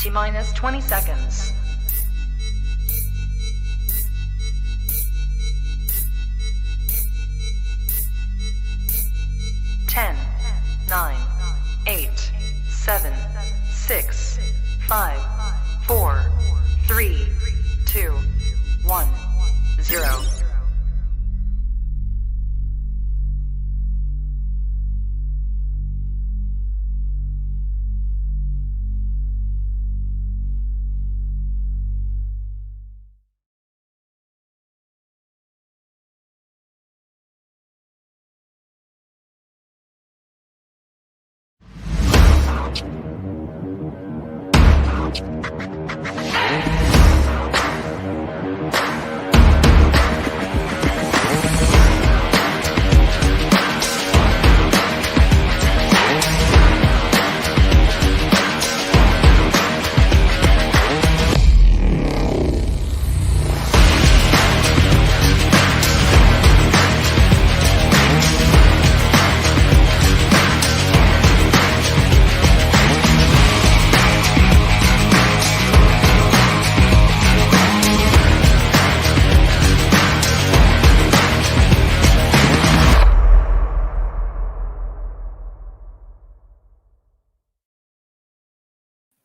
T-minus 20 seconds. 10, 9, 8, 7, 6, 5, 4, 3, 2, 1, 0.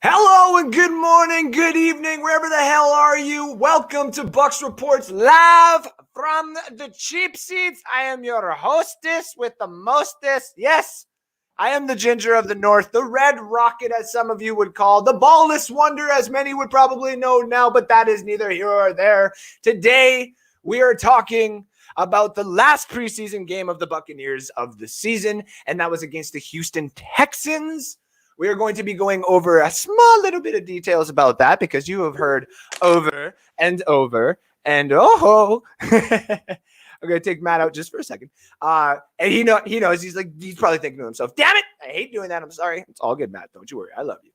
Hello and good morning, good evening, wherever the hell are you? Welcome to Bucks Reports live from the cheap seats. I am your hostess with the mostest. Yes, I am the ginger of the north, the red rocket as some of you would call, the ballless wonder as many would probably know now, but that is neither here or there. Today, we are talking about the last preseason game of the Buccaneers of the season, and that was against the Houston Texans. We are going to be going over a small little bit of details about that because you have heard over and over and oh. I'm going to take Matt out just for a second. And he knows. He's probably thinking to himself, damn it, I hate doing that. I'm sorry. It's all good, Matt. Don't you worry. I love you.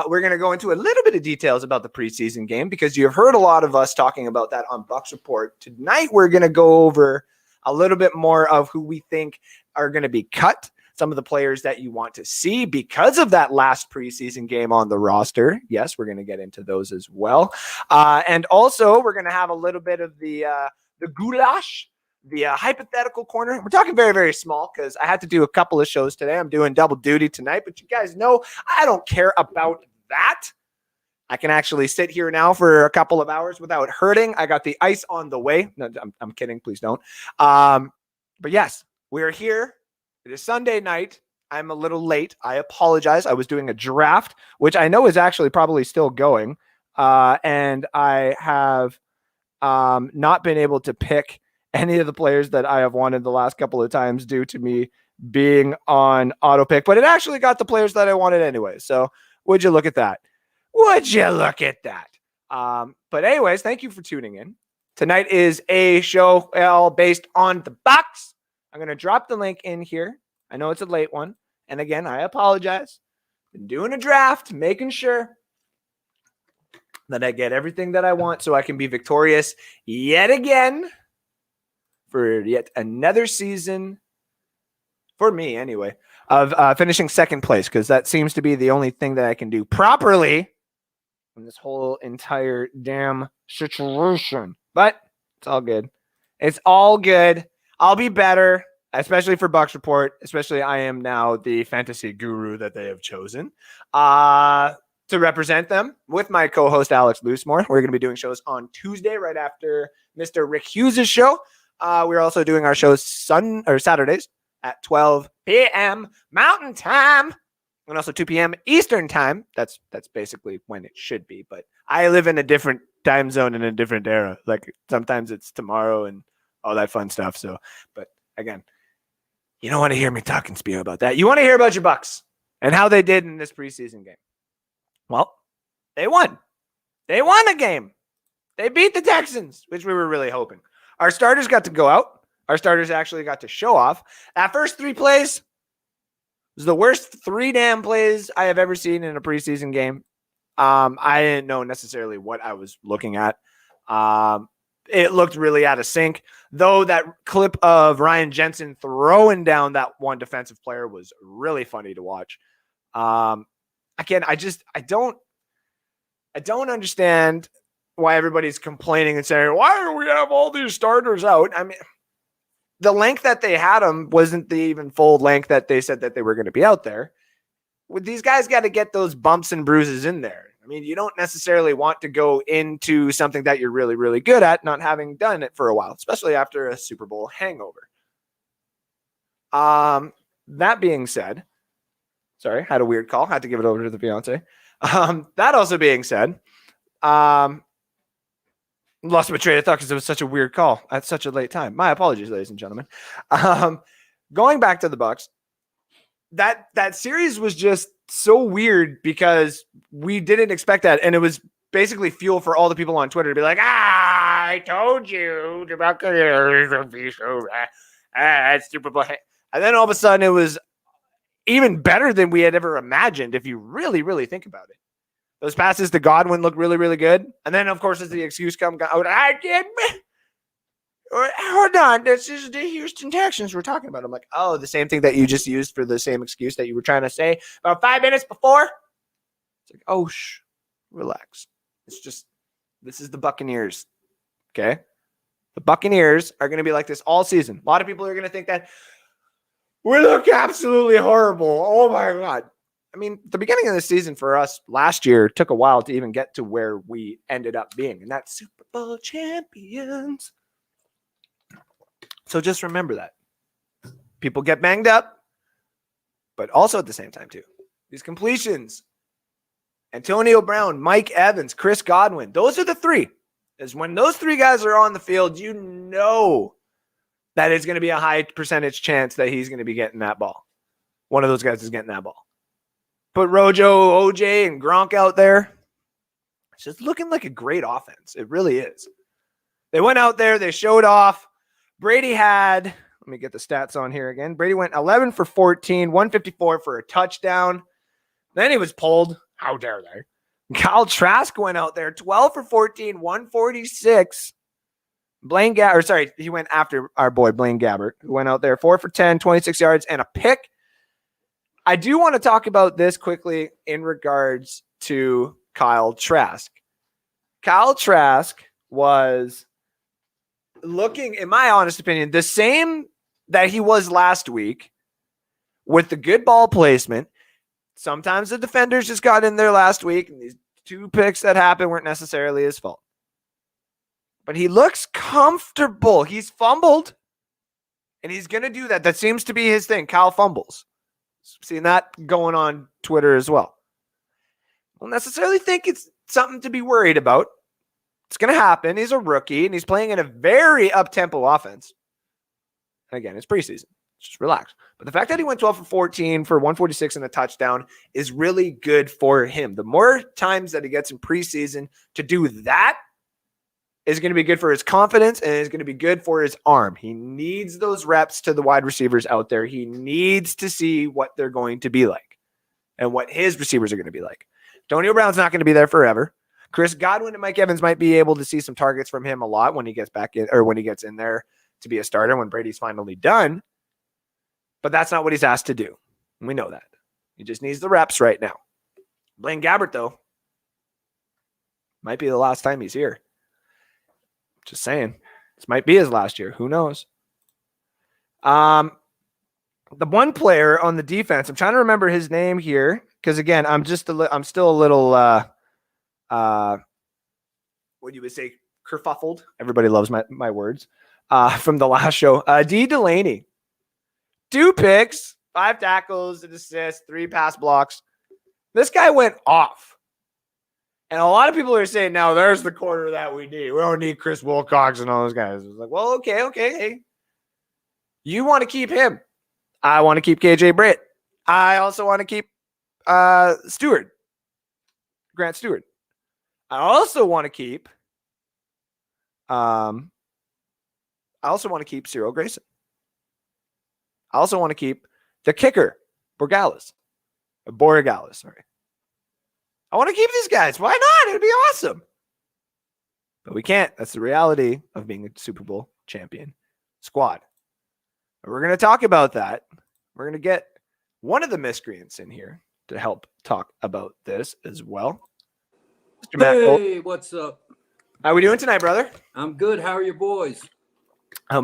We're going to go into a little bit of details about the preseason game because you have heard a lot of us talking about that on Bucks Report. Tonight, we're going to go over a little bit more of who we think are going to be cut. Some of the players that you want to see because of that last preseason game on the roster. Yes, we're going to get into those as well. And also, we're going to have a little bit of the goulash, the hypothetical corner. We're talking very, very small because I had to do a couple of shows today. I'm doing double duty tonight, but you guys know I don't care about that. I can actually sit here now for a couple of hours without hurting. I got the ice on the way. No, I'm kidding. Please don't. But yes, we're here. It is Sunday night. I'm a little late. I apologize. I was doing a draft, which I know is actually probably still going. And I have not been able to pick any of the players that I have wanted the last couple of times due to me being on auto pick. But it actually got the players that I wanted anyway. So would you look at that? Would you look at that? But anyways, thank you for tuning in. Tonight is a show based on the Bucks. I'm going to drop the link in here. I know it's a late one. And again, I apologize. Been doing a draft, making sure that I get everything that I want so I can be victorious yet again for yet another season, for me anyway, of finishing second place because that seems to be the only thing that I can do properly in this whole entire damn situation. But it's all good. It's all good. I'll be better, especially for Bucks Report, especially I am now the fantasy guru that they have chosen to represent them with my co-host, Alex Loosemore. We're going to be doing shows on Tuesday right after Mr. Rick Hughes' show. We're also doing our shows Saturdays at 12 p.m. Mountain Time and also 2 p.m. Eastern Time. That's basically when it should be, but I live in a different time zone in a different era. Like sometimes it's tomorrow and all that fun stuff. So, but again, you don't want to hear me talk and spew about that. You want to hear about your Bucks and how they did in this preseason game. Well, they won. They won a game. They beat the Texans, which we were really hoping. Our starters got to go out. Our starters actually got to show off. That first 3 plays was the worst 3 damn plays I have ever seen in a preseason game. I didn't know necessarily what I was looking at. It looked really out of sync, though that clip of Ryan Jensen throwing down that one defensive player was really funny to watch. Again, I don't I don't understand why everybody's complaining and saying, why do we have all these starters out? I mean, the length that they had them wasn't the even full length that they said that they were going to be out there. These guys got to get those bumps and bruises in there. I mean, you don't necessarily want to go into something that you're really, really good at, not having done it for a while, especially after a Super Bowl hangover. That being said, sorry, had a weird call. Had to give it over to the fiance. That also being said, lost my train of thought because it was such a weird call at such a late time. My apologies, ladies and gentlemen. Going back to the Bucs, that series was just so weird because we didn't expect that, and it was basically fuel for all the people on Twitter to be like, I told you the Buccaneers would be so Super Bowl. And then all of a sudden it was even better than we had ever imagined if you really, really think about it. Those passes to Godwin look really, really good. And then, of course, as the excuse comes out, I did. Hold on. This is the Houston Texans we're talking about. I'm like, oh, the same thing that you just used for the same excuse that you were trying to say about 5 minutes before? It's like, oh, relax. It's just, this is the Buccaneers. Okay? The Buccaneers are going to be like this all season. A lot of people are going to think that we look absolutely horrible. Oh, my God. I mean, the beginning of the season for us last year took a while to even get to where we ended up being, and that's Super Bowl champions. So just remember that. People get banged up, but also at the same time, too. These completions, Antonio Brown, Mike Evans, Chris Godwin, those are the three. Is when those three guys are on the field, you know that it's going to be a high percentage chance that he's going to be getting that ball. One of those guys is getting that ball. Put Rojo, OJ, and Gronk out there. It's just looking like a great offense. It really is. They went out there. They showed off. Brady had, let me get the stats on here again. Brady went 11 for 14, 154 for a touchdown. Then he was pulled. How dare they? Kyle Trask went out there, 12 for 14, 146. He went after our boy Blaine Gabbert, who went out there 4 for 10, 26 yards, and a pick. I do want to talk about this quickly in regards to Kyle Trask. Kyle Trask was looking, in my honest opinion, the same that he was last week with the good ball placement. Sometimes the defenders just got in there last week, and these 2 picks that happened weren't necessarily his fault. But he looks comfortable. He's fumbled, and he's going to do that. That seems to be his thing. Kyle fumbles. Seen that going on Twitter as well. I don't necessarily think it's something to be worried about. It's going to happen. He's a rookie, and he's playing in a very up-tempo offense. And again, it's preseason. Just relax. But the fact that he went 12 for 14 for 146 and a touchdown is really good for him. The more times that he gets in preseason to do that is going to be good for his confidence, and is going to be good for his arm. He needs those reps to the wide receivers out there. He needs to see what they're going to be like and what his receivers are going to be like. Antonio Brown's not going to be there forever. Chris Godwin and Mike Evans might be able to see some targets from him a lot when he gets back in, or when he gets in there to be a starter when Brady's finally done. But that's not what he's asked to do. And we know that. He just needs the reps right now. Blaine Gabbert, though, might be the last time he's here. Just saying. This might be his last year. Who knows? The one player on the defense, I'm trying to remember his name here, because again, I'm still a little what you would say, kerfuffled. Everybody loves my words. From the last show. D. Delaney. 2 picks, 5 tackles, an assist, 3 pass blocks. This guy went off. And a lot of people are saying, now there's the corner that we need. We don't need Chris Wilcox and all those guys. It's like, well, okay. Hey, you want to keep him. I want to keep KJ Britt. I also want to keep Grant Stewart. I also want to keep Cyril Grayson. I also want to keep the kicker, Borregales, sorry. I want to keep these guys. Why not? It would be awesome. But we can't. That's the reality of being a Super Bowl champion squad. And we're going to talk about that. We're going to get one of the miscreants in here to help talk about this as well. Mr. Matt Cole. Hey, what's up? How we doing tonight, brother? I'm good. How are your boys? I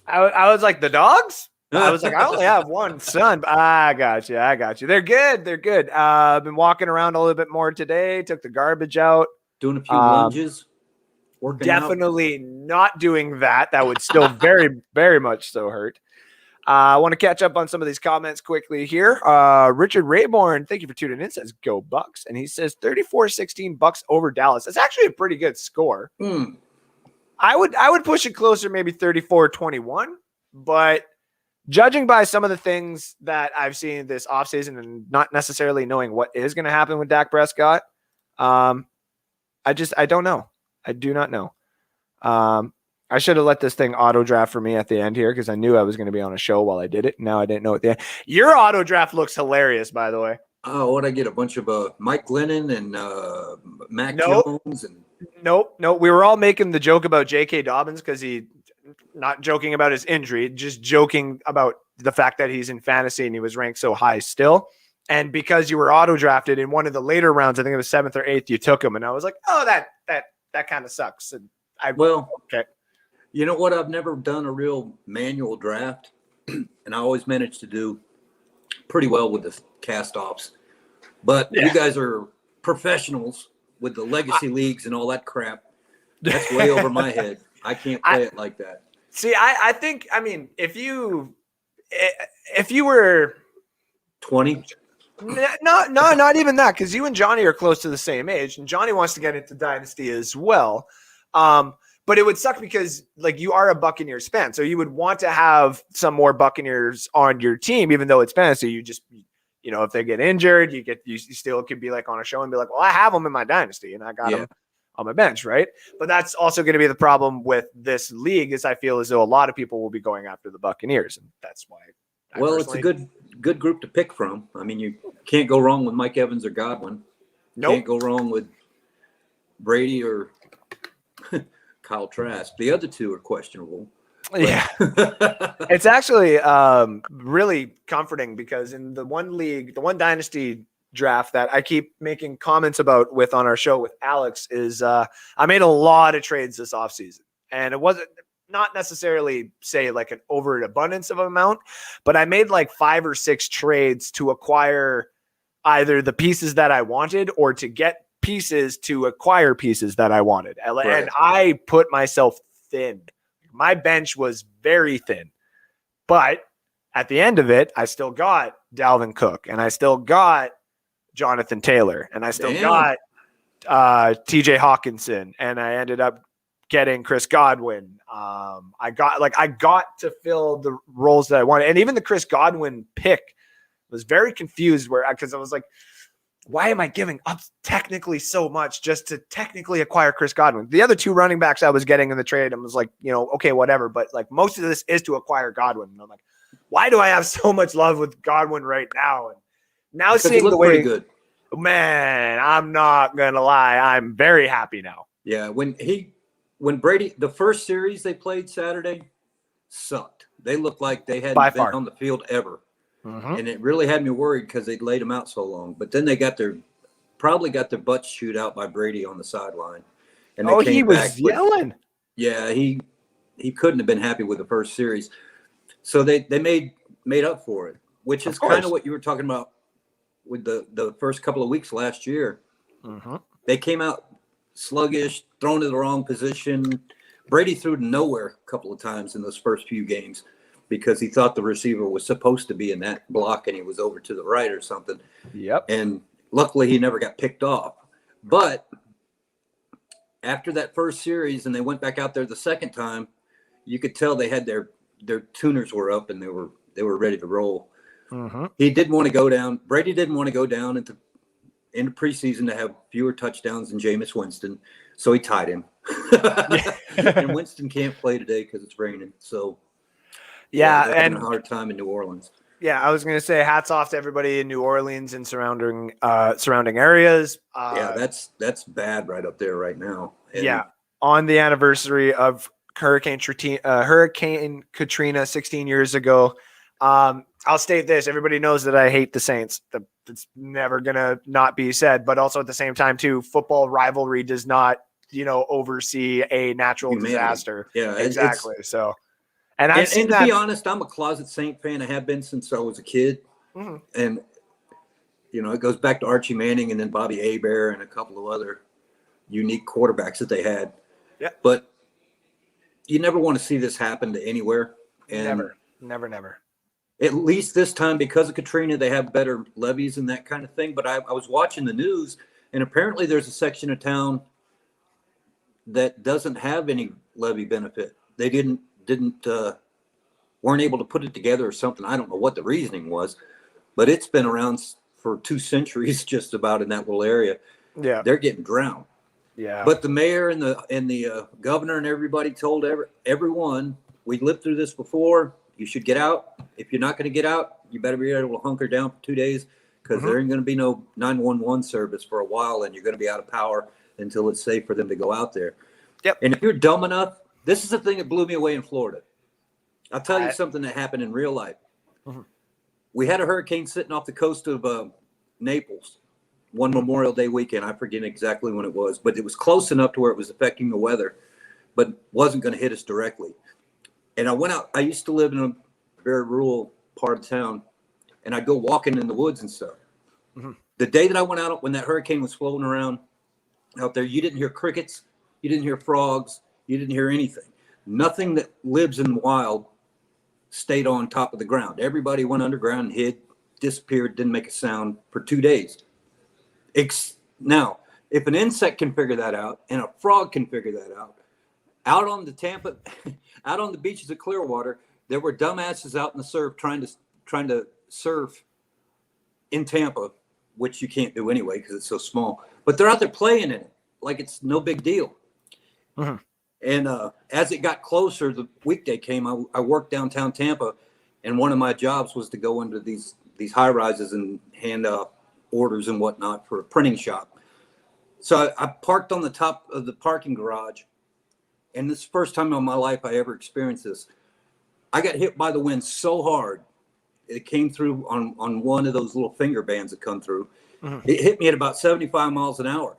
was like, the dogs? I was like, I only have one son. I got you. They're good. I've been walking around a little bit more today. Took the garbage out. Doing a few lunges. Working definitely not doing that. That would still very, very much so hurt. I want to catch up on some of these comments quickly here. Richard Rayborn, thank you for tuning in, says go Bucks. And he says 34-16 Bucks over Dallas. That's actually a pretty good score. I would push it closer, maybe 34-21. But judging by some of the things that I've seen this offseason and not necessarily knowing what is going to happen with Dak Prescott, I don't know. I do not know. I should have let this thing auto draft for me at the end here because I knew I was going to be on a show while I did it. Now I didn't know at the end. Your auto draft looks hilarious, by the way. Oh, what I get? A bunch of Mike Glennon and Mac Jones. And Nope. We were all making the joke about J.K. Dobbins because not joking about his injury, just joking about the fact that he's in fantasy and he was ranked so high still. And because you were auto drafted in one of the later rounds, I think it was 7th or 8th, you took him. And I was like, oh, that kind of sucks. And okay. You know what? I've never done a real manual draft, and I always manage to do pretty well with the cast-offs. But you guys are professionals with the legacy leagues and all that crap. That's way over my head. I can't play it like that. See, I think, I mean, if you were 20? No, not even that, because you and Johnny are close to the same age, and Johnny wants to get into Dynasty as well. But it would suck because like you are a Buccaneers fan, so you would want to have some more Buccaneers on your team, even though it's fantasy. You just, if they get injured, you still could be like on a show and be like, well, I have them in my Dynasty and I got them on my bench, right? But that's also going to be the problem with this league, is I feel as though a lot of people will be going after the Buccaneers, and that's why. It's a good group to pick from. I mean, you can't go wrong with Mike Evans or Godwin. Nope. Can't go wrong with Brady or Kyle Trask. The other two are questionable. Yeah. It's actually really comforting because in the one league, the one Dynasty draft that I keep making comments about on our show with Alex is I made a lot of trades this offseason. And it wasn't not necessarily say like an overabundance of amount, but I made like 5 or 6 trades to acquire either the pieces that I wanted or to get pieces to acquire pieces that I wanted. And I put myself thin. My bench was very thin, but at the end of it, I still got Dalvin Cook and I still got Jonathan Taylor and I still got TJ Hawkinson, and I ended up getting Chris Godwin. I got to fill the roles that I wanted. And even the Chris Godwin pick was very confused because I was like, why am I giving up technically so much just to technically acquire Chris Godwin? The other 2 running backs I was getting in the trade, I was like, okay, whatever. But like most of this is to acquire Godwin. And I'm like, why do I have so much love with Godwin right now? And now because seeing the way, good. Man, I'm not going to lie. I'm very happy now. Yeah. When Brady, the first series they played Saturday sucked. They looked like they hadn't been on the field ever. And it really had me worried because they'd laid him out so long. But then they probably got their butts chewed out by Brady on the sideline. And he was yelling. Yeah, he couldn't have been happy with the first series. So they made up for it, which is kind of what you were talking about with the first couple of weeks last year. They came out sluggish, thrown to the wrong position. Brady threw to nowhere a couple of times in those first few games, because he thought the receiver was supposed to be in that block and he was over to the right or something. Yep. And luckily he never got picked off. But after that first series and they went back out there the second time, you could tell they had their tuners were up and they were ready to roll. He didn't want to go down. Brady didn't want to go down into preseason to have fewer touchdowns than Jameis Winston. So he tied him. And Winston can't play today because it's raining. So yeah, they're having a hard time in New Orleans. Yeah, I was going to say hats off to everybody in New Orleans and surrounding areas. That's bad right up there right now. And on the anniversary of Hurricane Katrina 16 years ago. I'll state this: everybody knows that I hate the Saints. The it's never gonna not be said. But also at the same time, too, football rivalry does not, oversee a natural disaster. Yeah, exactly. So, and I've seen and to that. be honest, I'm a closet Saint fan. I have been since I was a kid, and it goes back to Archie Manning and then Bobby Hebert and a couple of other unique quarterbacks that they had. Yeah, but you never want to see this happen to anywhere. And never. At least this time, because of Katrina, they have better levees and that kind of thing. But I was watching the news, and apparently there's a section of town that doesn't have any levee benefit. They weren't able to put it together or something. I don't know what the reasoning was, but it's been around for 2 centuries, just about, in that little area. Yeah, they're getting drowned. Yeah, but the mayor and the governor and everybody told everyone, we lived through this before. You should get out. If you're not going to get out, you better be able to hunker down for 2 days, because there ain't going to be no 911 service for a while, and you're going to be out of power until it's safe for them to go out there. Yep. And if you're dumb enough, this is the thing that blew me away in Florida. I'll tell you something that happened in real life. We had a hurricane sitting off the coast of Naples one Memorial Day weekend. I forget exactly when it was, but it was close enough to where it was affecting the weather, but wasn't going to hit us directly. And I went out. I used to live in a very rural part of town, and I'd go walking in the woods and stuff. The day that I went out, when that hurricane was floating around out there, you didn't hear crickets, you didn't hear frogs, you didn't hear anything. Nothing that lives in the wild stayed on top of the ground. Everybody went underground and hid, disappeared, didn't make a sound for 2 days. Now, if an insect can figure that out and a frog can figure that out on the beaches of Clearwater, there were dumbasses out in the surf trying to surf in Tampa, which you can't do anyway because it's so small. But they're out there playing in it like it's no big deal. And as it got closer, the weekday came. I worked downtown Tampa, and one of my jobs was to go into these high rises and hand out orders and whatnot for a printing shop. So I parked on the top of the parking garage, and this is the first time in my life I ever experienced this. I got hit by the wind so hard, it came through on one of those little finger bands that come through. It hit me at about 75 miles an hour.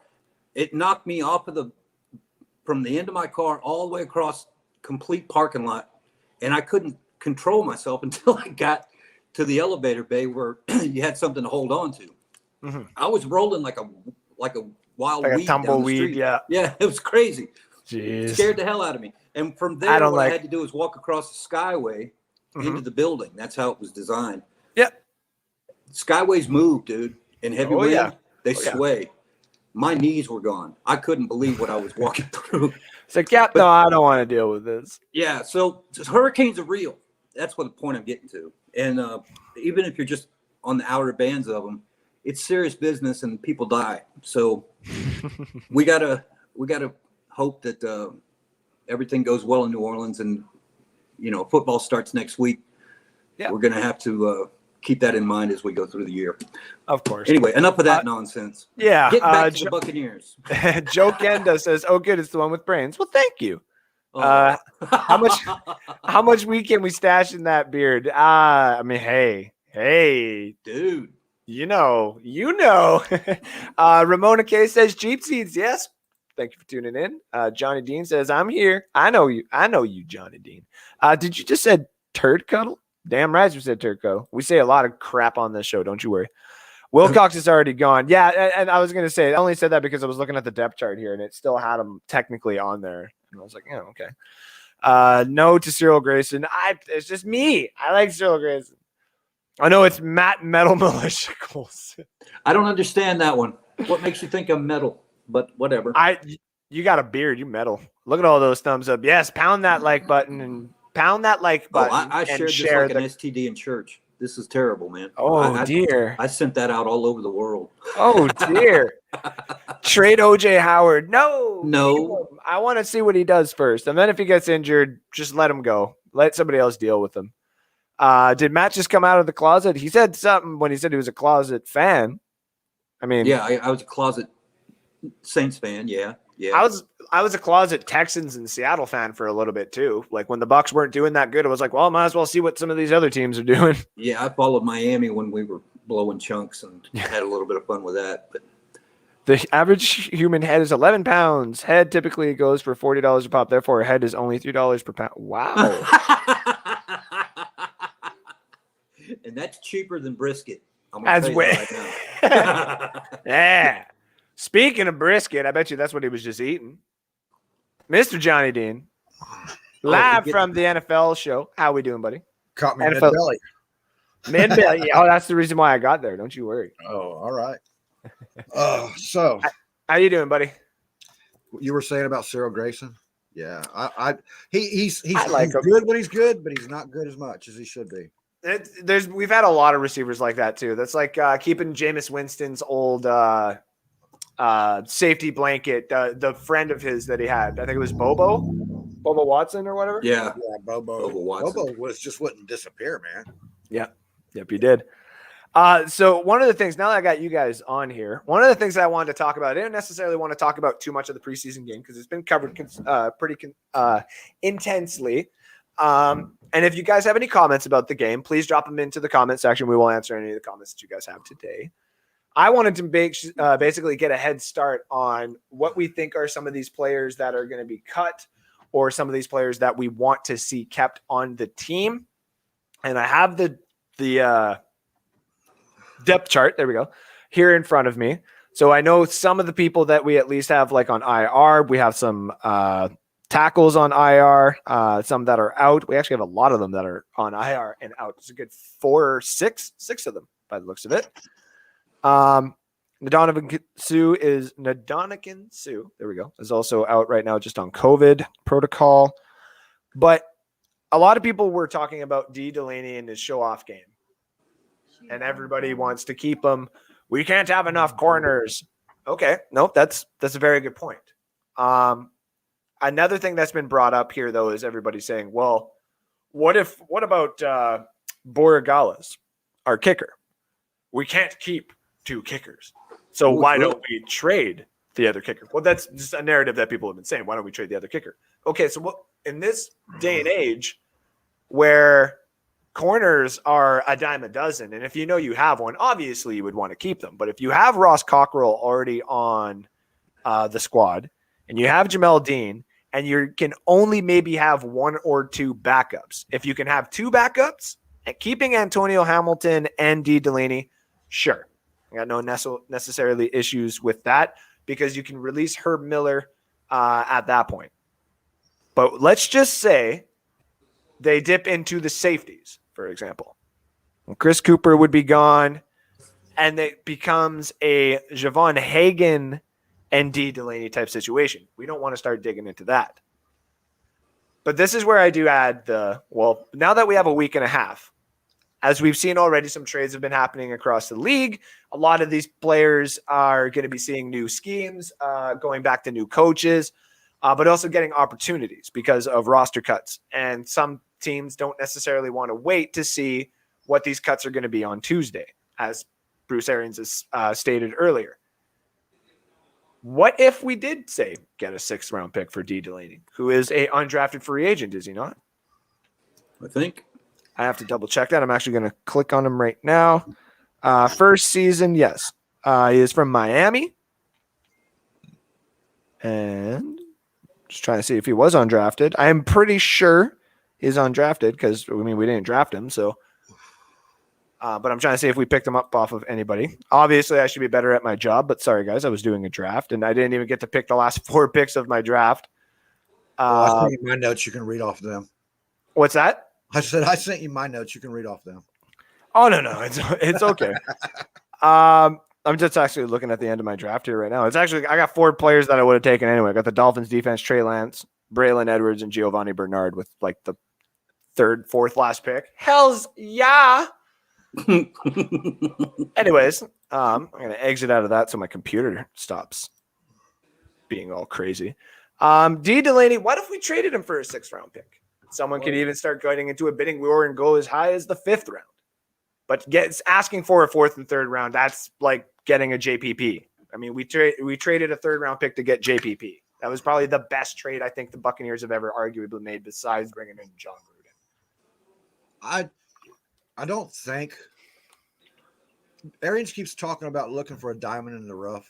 It knocked me from the end of my car all the way across complete parking lot, and I couldn't control myself until I got to the elevator bay where you had something to hold on to. I was rolling like a wild weed, a tumbleweed. Yeah, it was crazy. Jeez. It scared the hell out of me. And from there, I had to do was walk across the skyway into the building. That's how it was designed. Yep. Skyways move, dude. In heavy wind, they sway. Yeah. My knees were gone. I couldn't believe what I was walking through. It's like, no, I don't want to deal with this. Yeah, so hurricanes are real. That's what the point I'm getting to. And even if you're just on the outer bands of them, it's serious business and people die. So we gotta hope that everything goes well in New Orleans, and football starts next week. Yeah. We're gonna have to keep that in mind as we go through the year. Of course. Anyway, enough of that nonsense. Yeah. Get back to the Buccaneers. Joe Genda says, "Oh, good, it's the one with brains." Well, thank you. How much weed can we stash in that beard? I mean, hey, dude. You know. Ramona K says, "Cheap seeds, yes." Thank you for tuning in. Johnny Dean says, "I'm here. I know you, Johnny Dean." Did you just said turd cuddle? Damn right you said turd cuddle. We say a lot of crap on this show. Don't you worry. Wilcox is already gone. Yeah, and I was going to say, I only said that because I was looking at the depth chart here, and it still had him technically on there. And I was like, yeah, okay. No to Cyril Grayson. It's just me. I like Cyril Grayson. I know it's Matt Metal Militia Goals. I don't understand that one. What makes you think I'm metal? But whatever. You got a beard. You metal. Look at all those thumbs up. Yes, pound that like button and pound that like button. I shared this like an STD in church. This is terrible, man. Oh, dear. I sent that out all over the world. Oh, dear. Trade OJ Howard. No. I want to see what he does first. And then if he gets injured, just let him go. Let somebody else deal with him. Did Matt just come out of the closet? He said something when he said he was a closet fan. I mean. Yeah, I was a closet Saints fan. Yeah. I was a closet Texans and Seattle fan for a little bit too. Like when the Bucs weren't doing that good, I was like, well, I might as well see what some of these other teams are doing. Yeah, I followed Miami when we were blowing chunks and had a little bit of fun with that. But The average human head is 11 pounds. Head typically goes for $40 a pop. Therefore, a head is only $3 per pound. Wow. And that's cheaper than brisket. I'm That's gonna way. tell you that right now. Yeah. Speaking of brisket, I bet you that's what he was just eating. Mr. Johnny Dean, live from the NFL show. How we doing, buddy? Caught me NFL. mid-belly. Mid-belly. Oh, that's the reason why I got there. Don't you worry. Oh, all right. So How you doing, buddy? you were saying about Cyril Grayson? Yeah, he's like him. good when he's good, but he's not good as much as he should be. We've had a lot of receivers like that too. That's like keeping Jameis Winston's old safety blanket, the friend of his that he had. I think it was Bobo Watson or whatever. Yeah. Yeah, Bobo Watson. wouldn't disappear, man. Yep, you did. So one of the things, now that I got you guys on here, one of the things that I wanted to talk about, I didn't necessarily want to talk about too much of the preseason game because it's been covered pretty intensely. And if you guys have any comments about the game, please drop them into the comment section. We will answer any of the comments that you guys have today. I wanted to basically get a head start on what we think are some of these players that are going to be cut or some of these players that we want to see kept on the team. And I have the depth chart, there we go, here in front of me. So I know some of the people that we at least have like on IR. We have some tackles on IR, some that are out. We actually have a lot of them that are on IR and out. It's a good six of them by the looks of it. Ndamukong Suh, there we go, is also out right now just on COVID protocol. But a lot of people were talking about D. Delaney and his show-off game. And everybody wants to keep him. We can't have enough corners. Okay, nope, that's a very good point. Another thing that's been brought up here, though, is everybody saying, well, what about Borregales, our kicker? We can't keep two kickers. So why don't we trade the other kicker? Well, that's just a narrative that people have been saying. Why don't we trade the other kicker? Okay, so in this day and age where corners are a dime a dozen, and if you know you have one, obviously you would want to keep them. But if you have Ross Cockrell already on the squad and you have Jamel Dean and you can only maybe have one or two backups, if you can have two backups and keeping Antonio Hamilton and D. Delaney, sure. I got no necessarily issues with that because you can release Herb Miller at that point. But let's just say they dip into the safeties, for example. Chris Cooper would be gone, and it becomes a Javon Hagan and D. Delaney type situation. We don't want to start digging into that. But this is where I do add now that we have a week and a half, as we've seen already, some trades have been happening across the league. A lot of these players are going to be seeing new schemes, going back to new coaches, but also getting opportunities because of roster cuts. And some teams don't necessarily want to wait to see what these cuts are going to be on Tuesday, as Bruce Arians has stated earlier. What if we did say get a 6th round pick for D. Delaney, who is a undrafted free agent, is he not? I think. I have to double check that. I'm actually going to click on him right now. First season, yes. He is from Miami. And just trying to see if he was undrafted. I am pretty sure he's undrafted because, we didn't draft him. So, but I'm trying to see if we picked him up off of anybody. Obviously, I should be better at my job, but sorry, guys. I was doing a draft, and I didn't even get to pick the last 4 picks of my draft. I sent you my notes. You can read off them. What's that? I said I sent you my notes. You can read off them. Oh, no. It's okay. I'm just actually looking at the end of my draft here right now. It's actually, I got 4 players that I would have taken anyway. I got the Dolphins defense, Trey Lance, Braylon Edwards, and Giovanni Bernard with like the 3rd, 4th last pick. Hells yeah. Anyways, I'm going to exit out of that so my computer stops being all crazy. D. Delaney, what if we traded him for a 6th round pick? Someone could even start getting into a bidding war and go as high as the 5th round. But asking for a 4th and 3rd round, that's like getting a JPP. We traded a 3rd round pick to get JPP. That was probably the best trade I think the Buccaneers have ever arguably made besides bringing in John Gruden. I don't think Arians keeps talking about looking for a diamond in the rough.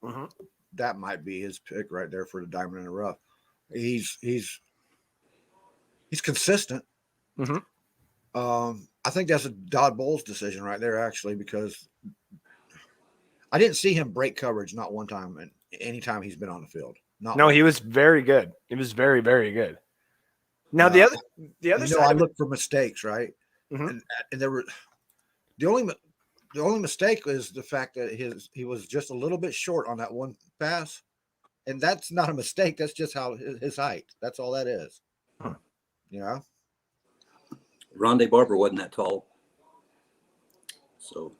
Mhm. That might be his pick right there for the diamond in the rough. He's consistent. Mhm. I think that's a Dodd Bowles decision right there, actually, because I didn't see him break coverage not one time, and any time he's been on the field. Not No, one. he was very good. He was very, very good. Now the other I side of it, look for mistakes, right? Mhm. And there were the only mistake is the fact that he was just a little bit short on that one pass, and that's not a mistake. That's just how his height. That's all that is. Huh. You know. Rondé Barber wasn't that tall. So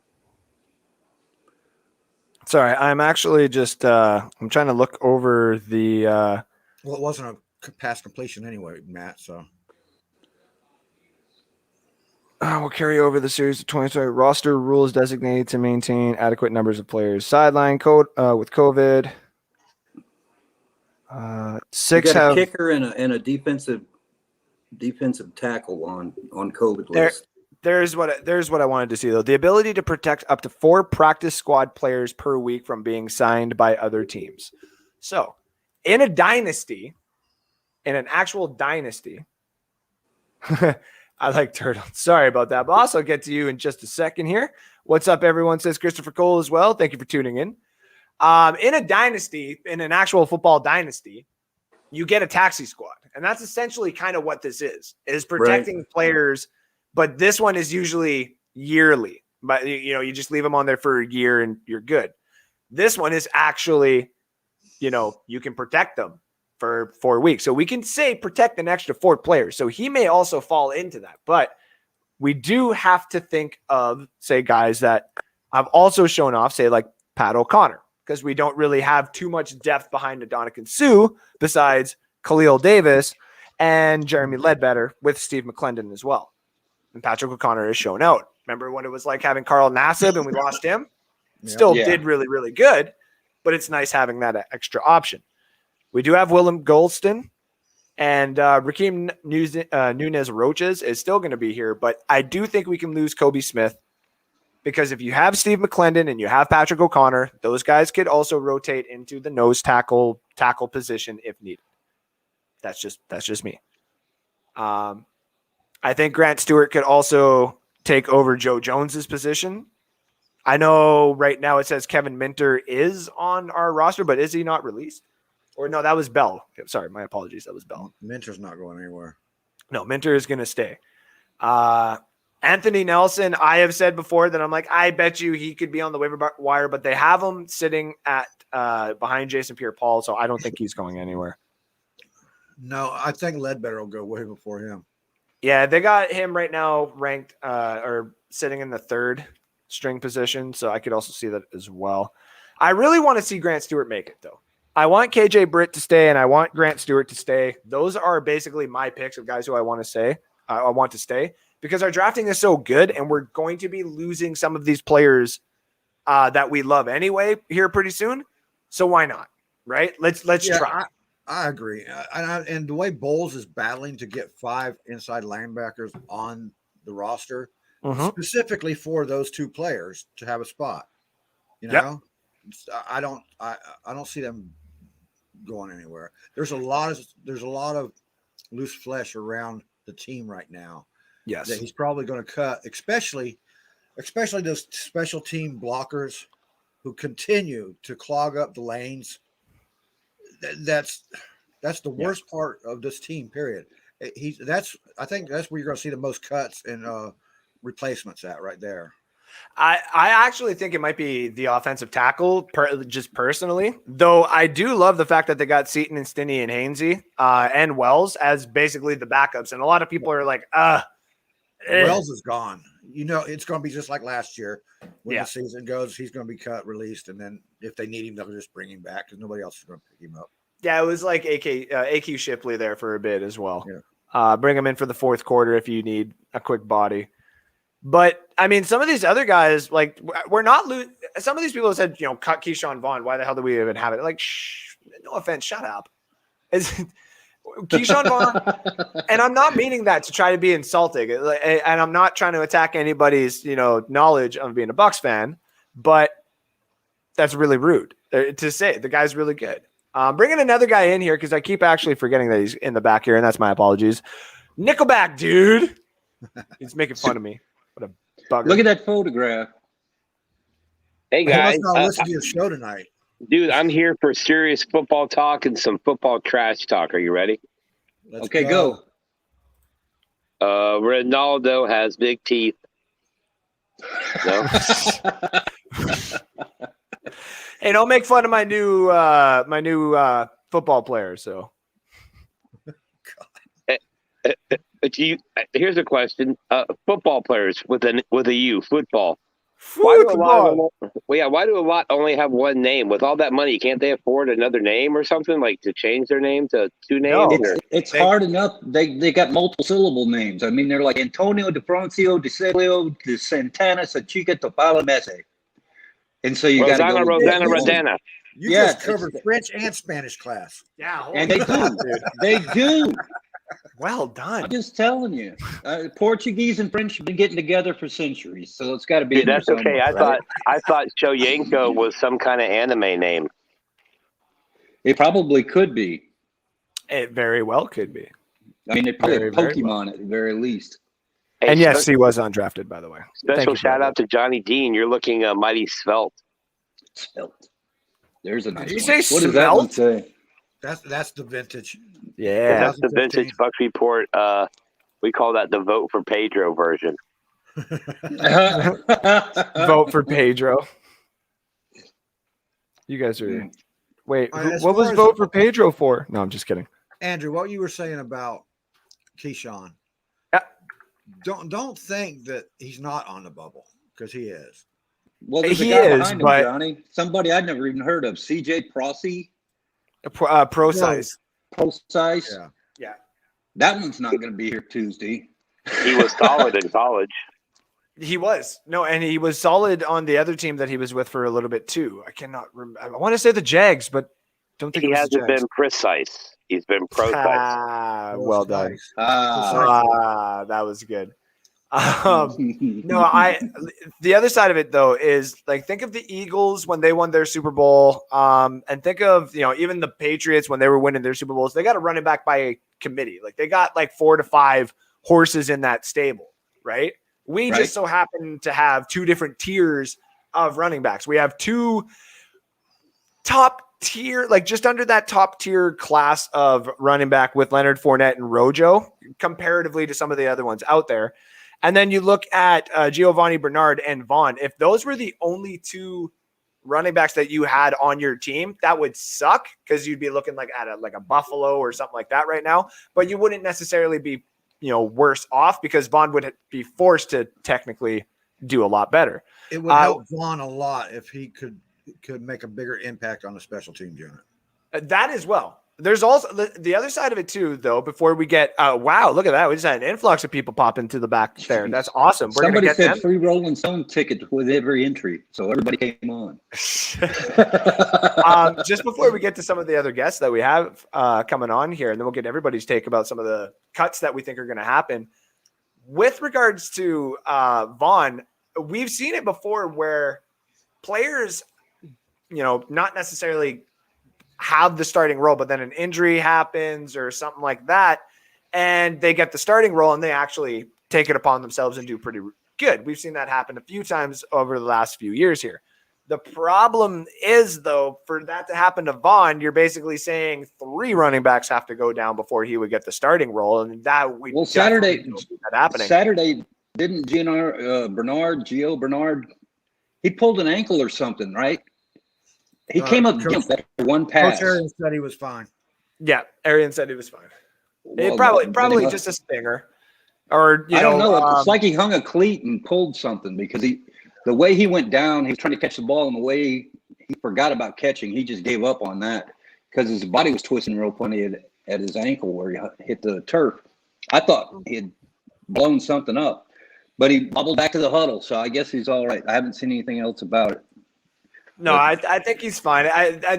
sorry, I'm actually just I'm trying to look over the Well, it wasn't a pass completion anyway, Matt. So we'll carry over the series of 2020 roster rules designated to maintain adequate numbers of players. Sideline code with COVID. Six you got have a kicker and a defensive tackle on COVID list. There's what I wanted to see though. The ability to protect up to 4 practice squad players per week from being signed by other teams. So, in an actual dynasty, I like turtle. Sorry about that, but I'll also get to you in just a second here. What's up, everyone? Says Christopher Cole as well. Thank you for tuning in. In a dynasty, in an actual football dynasty, you get a taxi squad, and that's essentially kind of what this is protecting players. But this one is usually yearly, but you just leave them on there for a year and you're good. This one is actually, you can protect them for 4 weeks. So we can say protect an extra 4 players. So he may also fall into that, but we do have to think of, say, guys that have also shown off, say like Pat O'Connor, because we don't really have too much depth behind Ndamukong Suh besides Khalil Davis and Jeremy Ledbetter with Steve McClendon as well. And Patrick O'Connor has shown out. Remember when it was like having Carl Nassib and we lost him? Still did really, really good, but it's nice having that extra option. We do have Willem Golston and Raheem Nunez Roaches is still going to be here, but I do think we can lose Kobe Smith because if you have Steve McClendon and you have Patrick O'Connor, those guys could also rotate into the nose tackle position if needed. That's just me. I think Grant Stewart could also take over Joe Jones's position. I know right now it says Kevin Minter is on our roster, but is he not released? Or no, that was Bell. Sorry, my apologies. That was Bell. Minter's not going anywhere. No, Minter is going to stay. Anthony Nelson, I have said before that I'm like, I bet you he could be on the waiver wire, but they have him sitting at behind Jason Pierre-Paul, so I don't think he's going anywhere. No, I think Ledbetter will go way before him. Yeah, they got him right now ranked or sitting in the 3rd string position, so I could also see that as well. I really want to see Grant Stewart make it, though. I want KJ Britt to stay, and I want Grant Stewart to stay. Those are basically my picks of guys who I want to stay. I want to stay because our drafting is so good, and we're going to be losing some of these players that we love anyway here pretty soon. So why not, right? Let's try. I agree. And the way Bowles is battling to get 5 inside linebackers on the roster, specifically for those 2 players to have a spot, I don't see them going anywhere. There's a lot of loose flesh around the team right now. Yes, that he's probably going to cut, especially those special team blockers who continue to clog up the lanes. That's the worst part of this team. Period. I think that's where you're going to see the most cuts and replacements at right there. I actually think it might be the offensive tackle, just personally. Though I do love the fact that they got Seaton and Stinney and Hainsey and Wells as basically the backups. And a lot of people are like, Wells is gone. It's going to be just like last year. When the season goes, he's going to be cut, released, and then if they need him, they'll just bring him back because nobody else is going to pick him up. Yeah, it was like AQ Shipley there for a bit as well. Yeah. Bring him in for the 4th quarter if you need a quick body. But, I mean, some of these other guys, like, we're not some of these people have said, cut Keyshawn Vaughn. Why the hell do we even have it? Like, no offense, shut up. Keyshawn Vaughn, and I'm not meaning that to try to be insulting, and I'm not trying to attack anybody's, knowledge of being a Bucs fan, but that's really rude to say. The guy's really good. Bringing another guy in here because I keep actually forgetting that he's in the back here, and that's my apologies. Nickelback, dude. He's making fun of me. What a bugger. Look at that photograph. Hey, He guys. must not listen to your show tonight. Dude, I'm here for serious football talk and some football trash talk. Are you ready? Let's Okay, go. Ronaldo has big teeth. No? Hey, don't make fun of my new football player. So, Here's a question: football players with a U, football. Why do a lot only have one name? With all that money, can't they afford another name or something, like to change their name to two names? No. It's hard enough. They got multiple syllable names. I mean, they're like Antonio De Francio, De Celio, De Santana, Sachica, Topala, Mese. And so you got to go. Rosanna. You Yeah, just covered French and Spanish class. yeah, And they do. They do. well done. I'm just telling you. Portuguese and French have been getting together for centuries, so it's got to be. Dude, in there that's okay. somewhere, I thought Shoyenko was some kind of anime name. It probably could be. It very well could be. I mean, they probably Very, have very Pokemon at the very least. Hey, And yes, he was undrafted, by the way. Thank special you, shout brother. out to Johnny Dean. You're looking mighty svelte. Svelte. There's a nice you one. say What does that one svelte? say? That's the vintage. Yeah. That's the 2015. vintage Bucks Report. We call that the vote for Pedro version. Vote for Pedro. You guys are. Wait, All right, as what far was as- vote for Pedro for? No, I'm just kidding. Andrew, what you were saying about Keyshawn. Yeah. Don't think that he's not on the bubble, because he is. Well, there's a He guy is, behind him, but- Johnny. Somebody I'd never even heard of. CJ Prosy, Pro size. Pro Size. Yeah. Yeah. That one's not going to be here Tuesday. He was solid in college. He was. No, and he was solid on the other team that he was with for a little bit too. I cannot remember. I want to say the Jags, but don't think He it was the hasn't Jags. been precise. He's been precise. Well done. Nice. That was good. No, the other side of it though is like, think of the Eagles when they won their Super Bowl, and think of, even the Patriots when they were winning their Super Bowls. They got a running back by committee. Like, they got like 4 to 5 horses in that stable, right? We just so happen to have 2 different tiers of running backs. We have 2 top tier, like just under that top tier class of running back with Leonard Fournette and Rojo, comparatively to some of the other ones out there. And then you look at Giovanni Bernard and Vaughn. If those were the only 2 running backs that you had on your team, that would suck, because you'd be looking like at a Buffalo or something like that right now. But you wouldn't necessarily be, worse off, because Vaughn would be forced to technically do a lot better. It would help Vaughn a lot if he could make a bigger impact on the special teams unit. That as well. There's also the other side of it too, though, before we get wow, look at that. We just had an influx of people pop into the back there. That's awesome. We're Somebody gonna get said them. free Rolling Stone ticket with every entry. So everybody came on. Just before we get to some of the other guests that we have coming on here, and then we'll get everybody's take about some of the cuts that we think are going to happen. With regards to Vaughn, we've seen it before where players, not necessarily have the starting role, but then an injury happens or something like that, and they get the starting role and they actually take it upon themselves and do pretty good. We've seen that happen a few times over the last few years here. The problem is, though, for that to happen to Vaughn, you're basically saying 3 running backs have to go down before he would get the starting role, and that we Saturday don't see that happening. Saturday didn't Gio Bernard, he pulled an ankle or something, right? He came up Coach- after one pass. Coach Arians said he was fine. Yeah, Arian said he was fine. Well, Probably but just a stinger, or I don't know. It's like he hung a cleat and pulled something, because the way he went down, he was trying to catch the ball, and the way he forgot about catching, he just gave up on that because his body was twisting real funny at his ankle where he hit the turf. I thought he had blown something up, but he bobbled back to the huddle, so I guess he's all right. I haven't seen anything else about it. No, I think he's fine.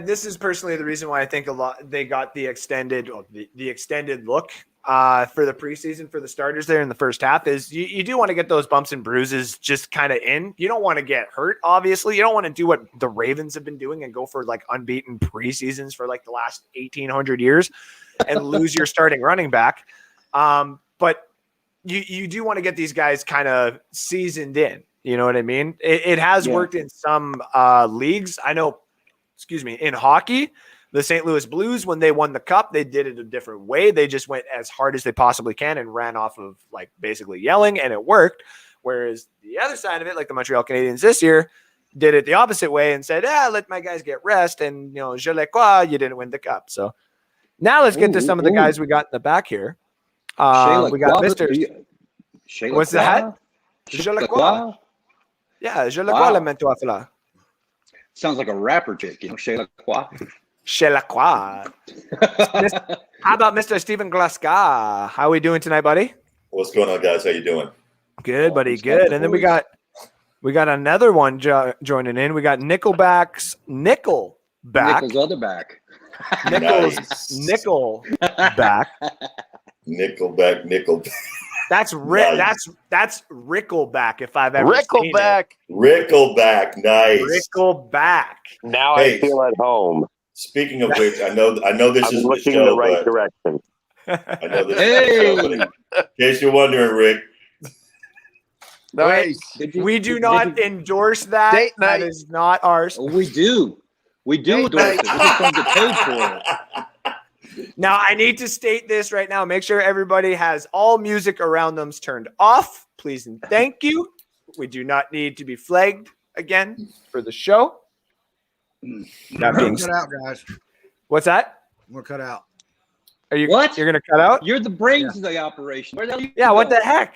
This is personally the reason why I think they got the extended look for the preseason for the starters there in the first half. Is you do want to get those bumps and bruises just kind of in. You don't want to get hurt, obviously. You don't want to do what the Ravens have been doing and go for like unbeaten preseasons for like the last 1,800 years and lose your starting running back. But you do want to get these guys kind of seasoned in. You know what I mean? It has worked in some leagues. I know, in hockey, the St. Louis Blues, when they won the cup, they did it a different way. They just went as hard as they possibly can and ran off of like basically yelling, and it worked. Whereas the other side of it, like the Montreal Canadiens this year, did it the opposite way and said, let my guys get rest. And, je le crois, you didn't win the cup. So now let's get to some of the guys we got in the back here. We got Mr. What's that? Je le crois. Yeah, je le crois, le mentor là. Sounds like a rapper chick, Chez la Croix. Chez la Croix. How about Mr. Stephen Glasgow? How are we doing tonight, buddy? What's going on, guys? How you doing? Good, buddy. Good. And then we got another one joining in. We got Nickelback's Nickelback. Nickel's other back. Nickel's Nice. Nickelback. Nickelback. That's Nice. that's Rickleback if I've ever seen Rickleback. Rickleback. Nice. it. Rickleback. Now Hey. I feel at home. Speaking of which, I know this I'm is the looking in the show, right but direction. I know this is the show, but in case you're wondering, Rick, Nice. We do not endorse that. Date That night. is not ours. Oh, we do. We do endorse it. We just don't get paid for it. Now, I need to state this right now. Make sure everybody has all music around them turned off. Please and thank you. We do not need to be flagged again for the show. That being Cut out, guys. What's that? We're cut out. Are you What? You're gonna cut out? You're the brains of the operation. Where the hell you Yeah. What go? the heck?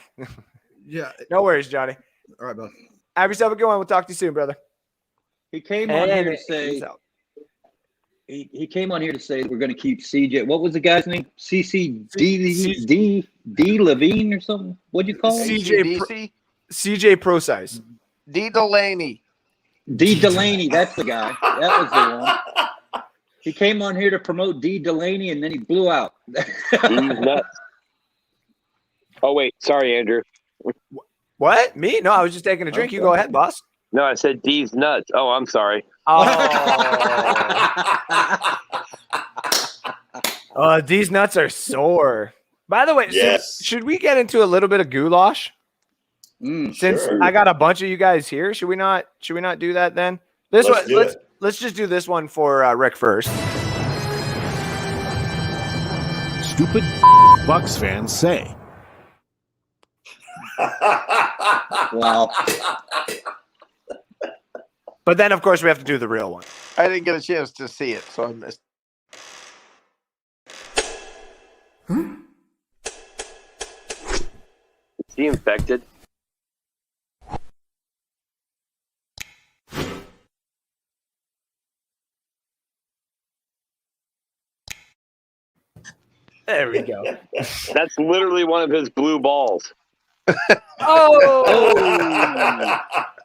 Yeah. No worries, Johnny. All right, bud. Have yourself a good one. We'll talk to you soon, brother. He came on here to And say he's out. he came on here to say we're going to keep CJ. What was the guy's name? D Levine or something. What'd you call him? CJ CJ Pro Size. D. Delaney. D Delaney. That's the guy. That was the one. He came on here to promote D Delaney, and then he blew out. He's nuts. Oh wait, sorry, Andrew. What? Me? No, I was just taking a drink. You go ahead, boss. No, I said D's nuts. Oh, I'm sorry. Oh, these nuts are sore. By the way, Yes. so should we get into a little bit of goulash? Since Sure. I got a bunch of you guys here, should we not do that then? This Let's one, do it. let's just do this one for Rick first. Stupid Bucks fans say. Wow. But then, of course, we have to do the real one. I didn't get a chance to see it, so I missed. Is he infected? There we go. That's literally one of his blue balls. Oh,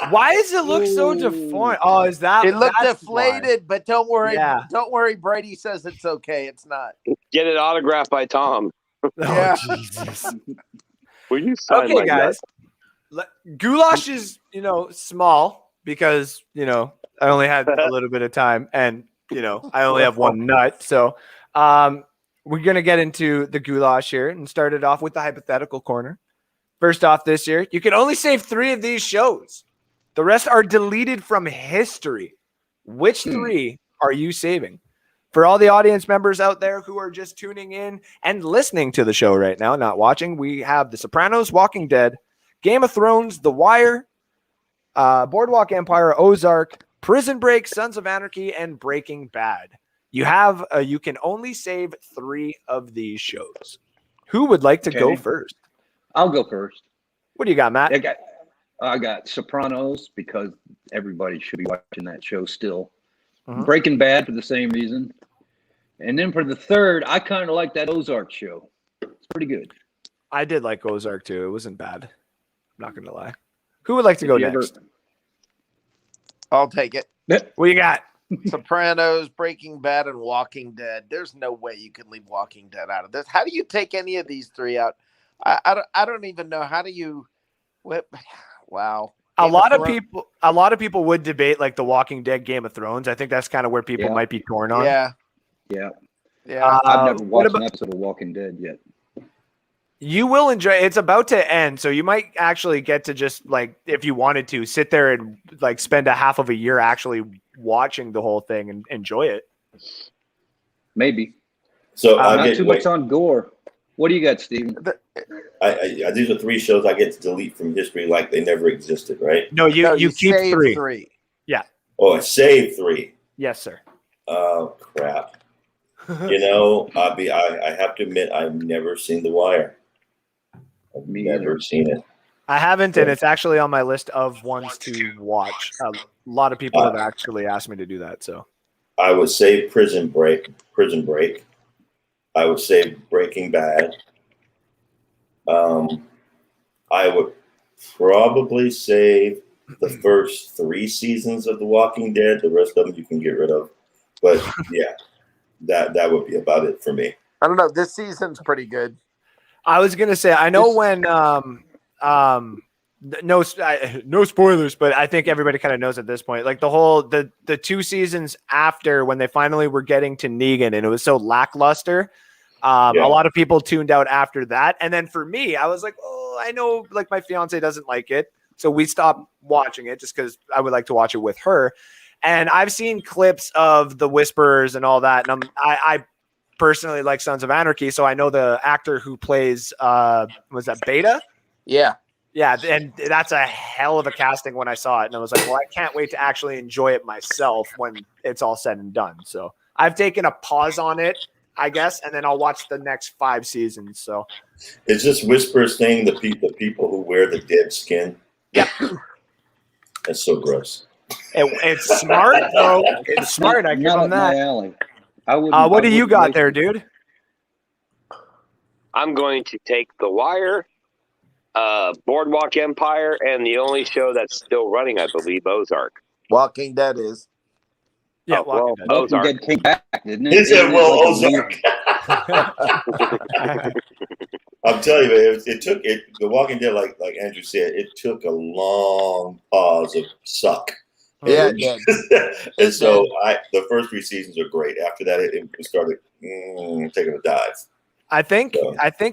why does it look so deformed? Oh, is that It looked that's why. deflated, but don't worry. Yeah. Don't worry. Brady says it's okay. It's not. Get it autographed by Tom. Yeah. Oh, Jesus. Will you sign Okay, my guys. Goulash is, small because, I only had a little bit of time and, I only have one nut. So we're going to get into the goulash here and start it off with the hypothetical corner. First off this year, you can only save 3 of these shows. The rest are deleted from history. Which 3 are you saving? For all the audience members out there who are just tuning in and listening to the show right now, not watching, we have The Sopranos, Walking Dead, Game of Thrones, The Wire, Boardwalk Empire, Ozark, Prison Break, Sons of Anarchy, and Breaking Bad. You can only save 3 of these shows. Who would like to go first? I'll go first. What do you got, Matt? I got Sopranos because everybody should be watching that show still. Mhm. Breaking Bad for the same reason. And then for the third, I kind of like that Ozark show. It's pretty good. I did like Ozark too. It wasn't bad. I'm not going to lie. Who would like to go If you next? I'll take it. What you got? Sopranos, Breaking Bad, and Walking Dead. There's no way you can leave Walking Dead out of this. How do you take any of these three out? I don't even know. How do you? Wow. A lot of people would debate like The Walking Dead, Game of Thrones. I think that's kind of where people might be torn on. Yeah. I've never watched an episode of Walking Dead yet. You will enjoy it. It's about to end, so you might actually get to just like, if you wanted to, sit there and like spend a half of a year actually watching the whole thing and enjoy it. Maybe. So not too much on gore. What do you got, Steven? These are 3 shows I get to delete from history like they never existed, right? No, you keep save 3. Yeah. Oh, I saved 3. Yes, sir. Oh crap! I have to admit I've never seen The Wire. I've never seen it. I haven't, and it's actually on my list of ones to watch. A lot of people have actually asked me to do that. So I would say Prison Break. I would say Breaking Bad. I would probably save the first 3 seasons of The Walking Dead. The rest of them you can get rid of. But yeah, that would be about it for me. I don't know. This season's pretty good. I was gonna say, I know when no spoilers, but I think everybody kind of knows at this point. Like the 2 seasons after, when they finally were getting to Negan, and it was so lackluster. A lot of people tuned out after that, and then for me, I was like, oh, I know, like my fiance doesn't like it, so we stopped watching it just because I would like to watch it with her. And I've seen clips of the Whisperers and all that, and I personally like Sons of Anarchy, so I know the actor who plays was that Beta? Yeah, and that's a hell of a casting when I saw it, and I was like, well, I can't wait to actually enjoy it myself when it's all said and done. So I've taken a pause on it, I guess, and then I'll watch the next 5 seasons. So is this Whispers thing the people who wear the dead skin? Yeah, that's so gross. It's smart though. It's smart. I give them that. My alley. What do you got there, dude? I'm going to take The Wire, Boardwalk Empire, and the only show that's still running, I believe, Ozark. Walking Dead is. Yeah, Walking Dead. Walking Ozark. Dead came back, didn't it? He said, "Well, Ozark." I'm telling you, man, it took it. The Walking Dead, like Andrew said, it took a long pause of suck. Yeah, And so the first 3 seasons are great. After that, it started taking a dive. I think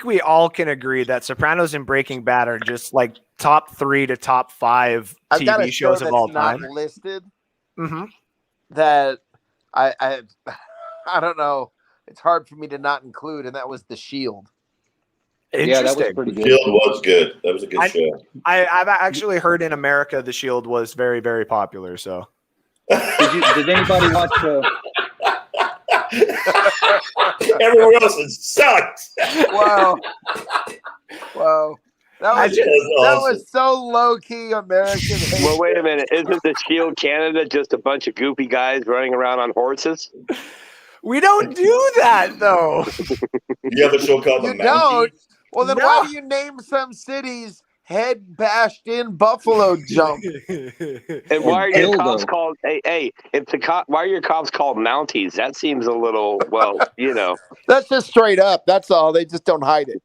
we all can agree that Sopranos and Breaking Bad are just like top 3 to top 5 I've got a TV shows show of all that's not time. listed. Mm-hmm. That I don't know. It's hard for me to not include, and that was The Shield. Yeah, that was pretty good. Shield was good. That was a good show. I've actually heard in America The Shield was very, very popular. So did anybody watch? Everyone else has sucked. Wow. That was so low key American. Well, wait a minute. Isn't the Shield Canada just a bunch of goopy guys running around on horses? We don't do that though. You have a show called The You Mountie? don't. Well, then why do you name some cities head bashed in buffalo jump? And why are your cops called? Hey, why are your cops called Mounties? That seems a little, well, That's just straight up. That's all. They just don't hide it.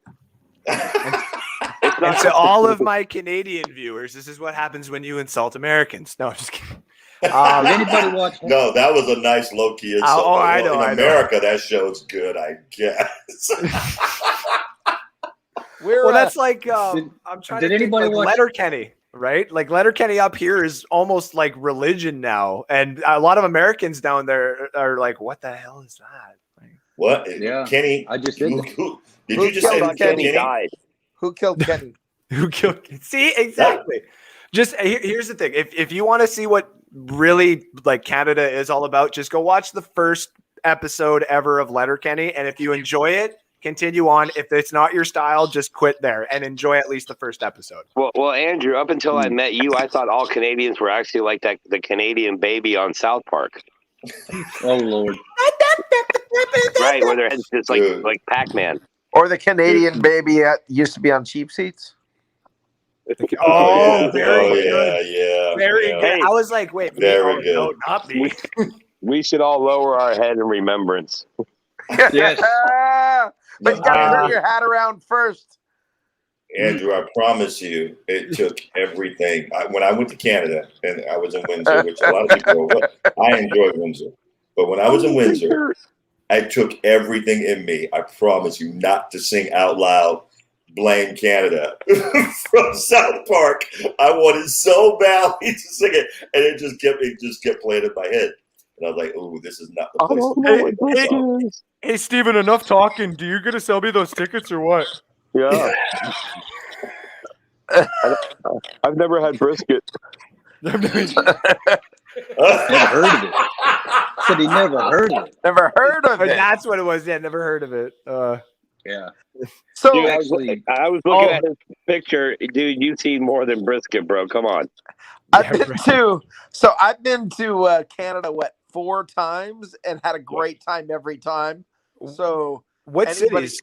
And to all of my Canadian viewers, this is what happens when you insult Americans. No, I'm just kidding. Did anybody watch? No, that was a nice low key insult. I know. In America, that show's good, I guess. That's like I'm trying to think, like Letterkenny, right? Like Letterkenny up here is almost like religion now, and a lot of Americans down there are like, "What the hell is that?" Like, what? Yeah, Kenny. I just did. Did you just say Kenny died? Who killed Kenny? Who killed? See, exactly. Just here's the thing: if you want to see what really like Canada is all about, just go watch the first episode ever of Letterkenny, and if you enjoy it, continue on. If it's not your style, just quit there and enjoy at least the first episode. Well, Andrew, up until I met you, I thought all Canadians were actually like the Canadian baby on South Park. Oh Lord! Right, where their heads just like Pac-Man. Or the Canadian baby used to be on Cheap Seats. Oh, very oh, good. yeah. Very yeah. good. Hey, I was like, wait, me? very Oh, good. no, not me. We should all lower our head in remembrance. Yes. But you got to turn your hat around first. Andrew, I promise you, it took everything. When I went to Canada and I was in Windsor, which a lot of people go, I enjoy Windsor. But when I was in Windsor, I took everything in me. I promise you not to sing out loud, Blame Canada from South Park. I wanted so badly to sing it. And it just kept playing in my head. And I was like, oh, this is not the I place don't to know play what this song. this is. Hey, Steven, enough talking. Do you gonna sell me those tickets or what? Yeah. I've never had brisket. Never heard of it. Said he never heard of it. Never heard of But it. that's what it was. Yeah, never heard of it. Yeah. So Dude, Actually, I was looking at his picture. Dude, you've seen more than brisket, bro. Come on. I've been to Canada 4 times and had a great time every time. So What anybody- cities?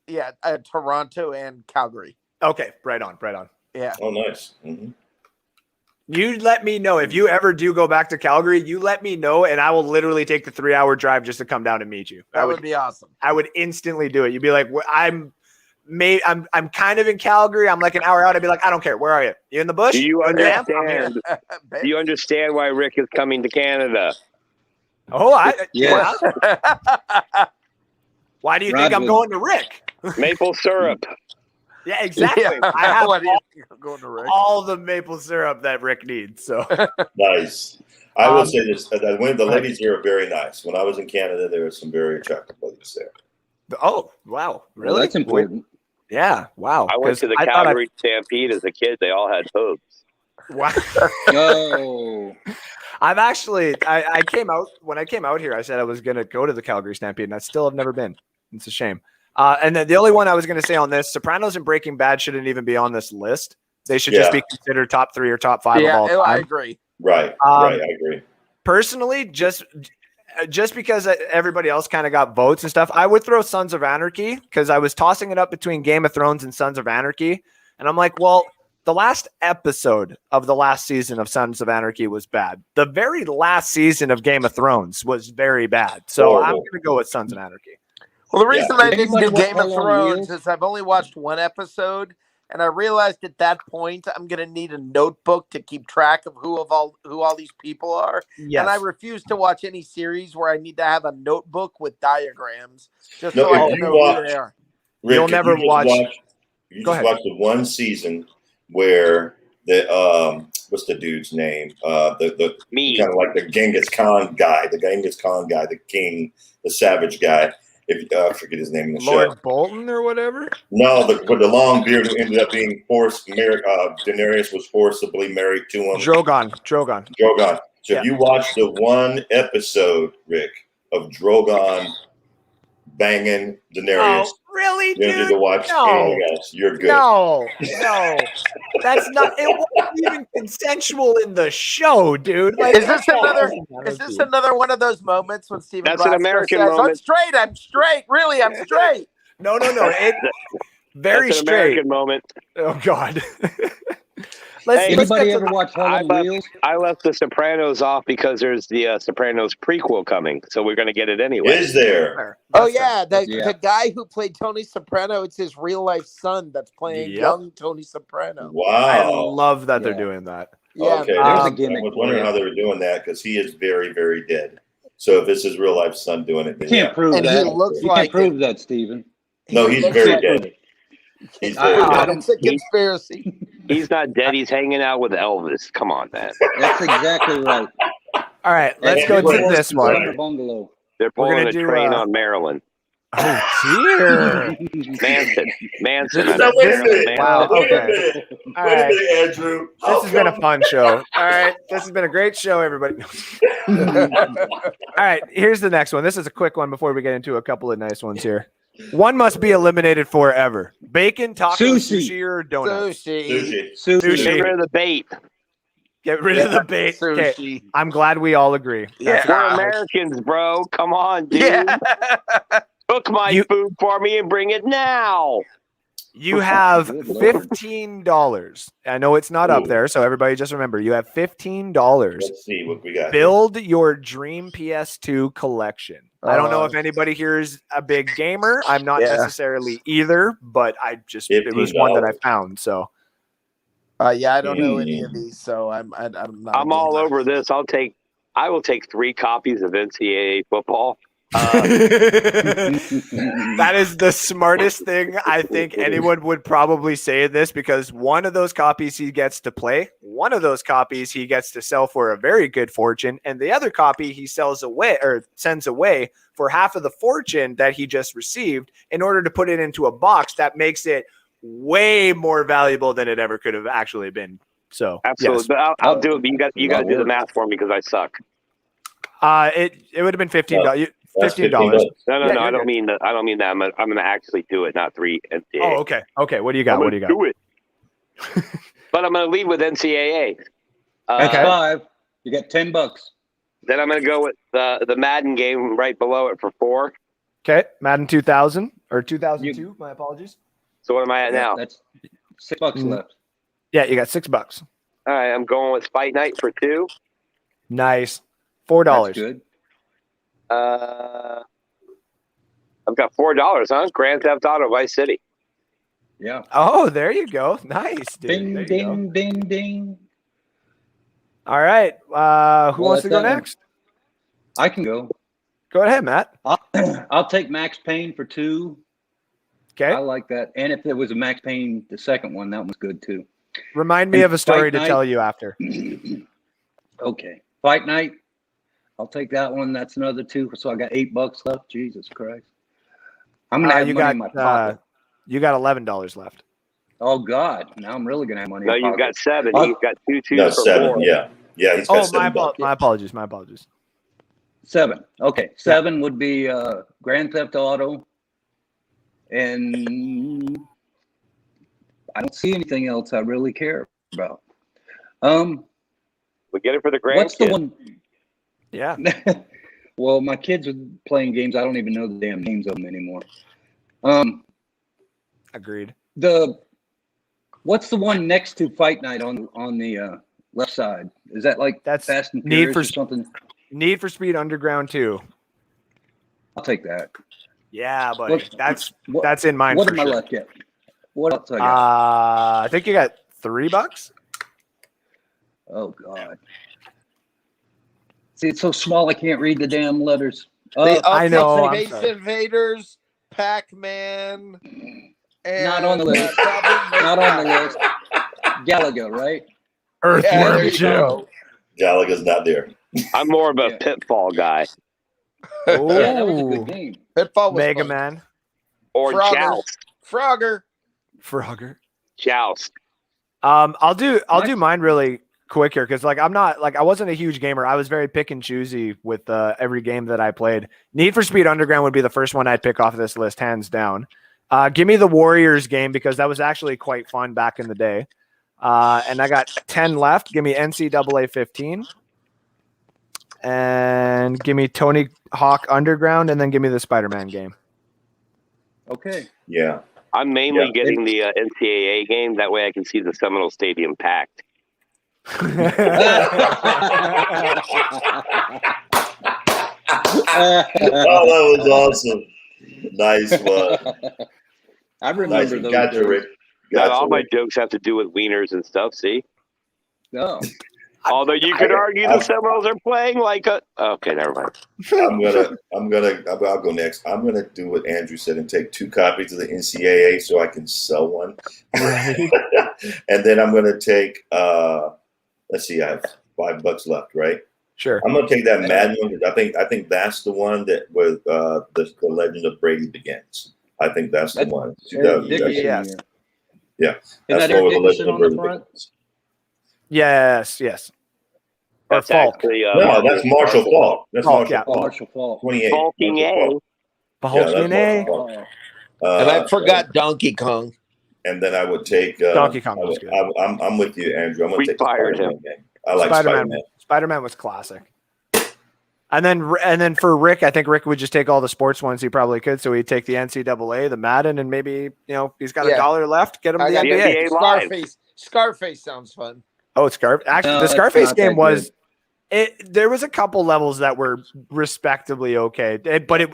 yeah, Toronto and Calgary. Okay, right on. Yeah. Oh, nice. Mm-hmm. You let me know if you ever do go back to Calgary. You let me know, and I will literally take the 3-hour drive just to come down and meet you. That would be awesome. I would instantly do it. You'd be like, I'm kind of in Calgary. I'm like an hour out. I'd be like, I don't care. Where are you? You in the bush? Do you In the camp? I'm here. understand? Do you understand why Rick is coming to Canada? Oh, yes. Why do you think I'm Rodwood. going to Rick? Maple syrup. Yeah, exactly. Yeah. I have What do you think I'm going to Rick? all the maple syrup that Rick needs. So Nice. I will say this: when the ladies here are very nice. When I was in Canada, there were some very attractive ladies there. oh wow, really? Well, that's important. Yeah, wow. I went to the 'Cause I thought Calgary Stampede as a kid. They all had boobs. Wow. No. I've actually I came out when I came out here. I said I was gonna go to the Calgary Stampede, and I still have never been. It's a shame. And then the only one I was gonna say on this, Sopranos and Breaking Bad shouldn't even be on this list. They should just be considered top 3 or top 5 of all time. I agree. Right. Right. I agree. Personally, just because everybody else kind of got votes and stuff, I would throw Sons of Anarchy because I was tossing it up between Game of Thrones and Sons of Anarchy, and I'm like, well, the last episode of the last season of Sons of Anarchy was bad. The very last season of Game of Thrones was very bad. So I'm going to go with Sons of Anarchy. Well, the reason I didn't Anybody do watch Game of Hell on Thrones Wheels? is I've only watched one episode, and I realized at that point I'm going to need a notebook to keep track of who all these people are. Yes. And I refuse to watch any series where I need to have a notebook with diagrams just No, so I if can you know watch- who they are. Rick, You'll if never you just watch- You Go just ahead. watched the one season where the what's the dude's name? The Me. kind of like the Genghis Khan guy, the king, the savage guy. If I forget his name in the Lord show. Bolton or whatever. No, with the long beard who ended up being forced. Daenerys was forcibly married to him. Drogon. Drogon. So Yeah. if you watch the one episode, Rick, of Drogon banging Daenerys, Oh, really, you don't need dude? to watch No. anything else. You're good. No. That's not. It wasn't even consensual in the show, dude. Like, Is this come on. another one of those moments when Stephen That's an Glasgow American says, moment. I'm straight. Really, I'm straight. No. It very That's an straight. American moment. Oh God. Hey, let's Anybody get to ever the- watch Hell I on left, Wheels? I left The Sopranos off because there's the Sopranos prequel coming, so we're going to get it anyway. Is there? Oh That's yeah, Yeah. the guy who played Tony Soprano, it's his real life son that's playing Yep. young Tony Soprano. I Wow. love that they're Yeah. doing that. Yeah, Okay. man. There's a I gimmick was for wondering you. how they were doing that because he is very, very dead. So if it's his real life son doing it, then Can't prove And he that. looks You like can't prove that, Stephen. No, He he's looks very like- dead. He's very I dead. don't- It's a conspiracy. He's not dead. He's hanging out with Elvis. Come on, man. That's exactly right. All right, let's And go he to was- this In one. the bungalow. They're We're pulling gonna a do, train on Maryland. Oh dear. Manson. Now, wait a Maryland, minute. Wow, Wait a okay. minute. All Wait a right. minute, Andrew. This has been a fun show. All right. This has been a great show, everybody. All right. Here's the next one. This is a quick one before we get into a couple of nice ones here. One must be eliminated forever. Bacon, taco, Sushi. sushi, or donuts. Sushi. Sushi. Sushi. Get rid of the bait. Get rid of the bait. Okay. Sushi. I'm glad we all agree. Yeah. We're Americans, bro. Come on, dude. Yeah. Cook my You- food for me and bring it now. You have Good Lord. $15. I know it's not up Ooh. there, so everybody just remember you have $15. Let's see what we got. Build your dream PS2 collection. I don't know if anybody here is a big gamer. I'm not Yeah. necessarily either, but it was one that I $15. found. So Yeah, I don't know any of these, so I'm not. I'm all over this. I will take 3 copies of NCAA football. That is the smartest thing I think anyone would probably say this, because one of those copies he gets to play, one of those copies he gets to sell for a very good fortune, and the other copy he sells away or sends away for half of the fortune that he just received in order to put it into a box that makes it way more valuable than it ever could have actually been. So Absolutely, yes. but I'll do it. But you got to do the math for me because I suck. It would have been $15. That's $15. No, Yeah, I don't good. mean that. I don't mean that. I'm going to actually do it, not 3 NCAA. Oh, okay. Okay. What do you got? What do you got? Do it. But I'm going to lead with NCAA. That's Okay. 5. You got $10. Then I'm going to go with the Madden game right below it for 4. Okay. Madden 2000 or 2002. My apologies. So what am I at now? That's $6 left. Yeah, you got $6. All right, I'm going with Fight Night for 2. Nice. $4. That's good. I've got $4, huh? Grand Theft Auto Vice City. Yeah. Oh, there you go. Nice, dude. Ding, There you ding, ding, ding. go. All right. Who Well, wants to that's go that one. next? I can go. Go ahead, Matt. I'll take Max Payne for 2. Okay. I like that. And if there was a Max Payne, the second one, that one's good too. Remind me And of a story Fight to Night. tell you after. Okay. Fight Night. I'll take that one. That's another 2. So I got $8 left. Jesus Christ. I'm gonna have You money got in my pocket. you got $11 left. Oh God. Now I'm really gonna have money No, in my you've pocket. got 7. Oh. He's got 2 You twos got for 7. 4. Yeah. Yeah, he's got $7. My apologies. My apologies. 7. Okay. 7 would be Grand Theft Auto. And I don't see anything else I really care about. We get it for the grandkids. What's the one? Yeah. Well, my kids are playing games. I don't even know the damn names of them anymore. Agreed. What's the one next to Fight Night on the left side? Is that like That's Fast and Need Furious for or something? Need for Speed Underground 2. I'll take that. Yeah, buddy. What- That's in mine What for am I sure. left yet? What else I got? I think you got $3. Oh God. See, it's so small I can't read the damn letters. I know, I'm Space sorry. Invaders, Pac-Man. And Not on the list. probably Not on the list. Galaga, right? Yeah, there Earthworm you Jim. go. Galaga's not there. I'm more of a Yeah. Pitfall guy. Yeah, that was a Ooh. good game. Pitfall was Mega fun. Man. Or Frogger. Joust. Frogger. Frogger. Joust. I'll do mine really quick here because I wasn't a huge gamer. I was very pick and choosy with every game that I played. Need for Speed Underground would be the first one I'd pick off this list, hands down. Give me the Warriors game because that was actually quite fun back in the day. And I got 10 left. Give me NCAA 15. And give me Tony Hawk Underground, and then give me the Spider-Man game. Okay. Yeah. I'm mainly Yeah. getting the NCAA game. That way I can see the Seminole Stadium packed. Oh, that was awesome. Nice one. I Nice. remember those. Gotcha, days. Rick. Not Gotcha, all my Rick. jokes have to do with wieners and stuff, see? No. Although you could argue the Seminoles are playing like a... Okay, never mind. I'll go next. I'm gonna do what Andrew said and take 2 copies of the NCAA so I can sell one. And then I'm gonna take let's see, I have $5 left, right? Sure. I'm gonna take that Madden one because I think that's the one that with the Legend of Brady begins. I think that's the That's one. Eric Dickerson, yes. Yeah. Isn't That's that Eric the one with Dickerson on the front? begins. Yes. Or That's Falk. actually... No, that's Marshall Falk. That's Falk, Marshall yeah. Oh, Falk. Marshall Falk. 28. Falking Marshall A. Falk. Beholstein Yeah, A. that's Marshall Oh, And I forgot Donkey Kong. And then I would take Donkey Kong was good. I'm with you, Andrew. I'm gonna We take the fired Spider-Man game. I like Spider-Man. Spider-Man. Spider-Man was classic. And then for Rick, I think Rick would just take all the sports ones he probably could. So he'd take the NCAA, the Madden, and maybe he's got $1 left. Get him the got NBA. Scarface sounds fun. Oh, actually, the Scarface game was. There was a couple levels that were respectably okay, but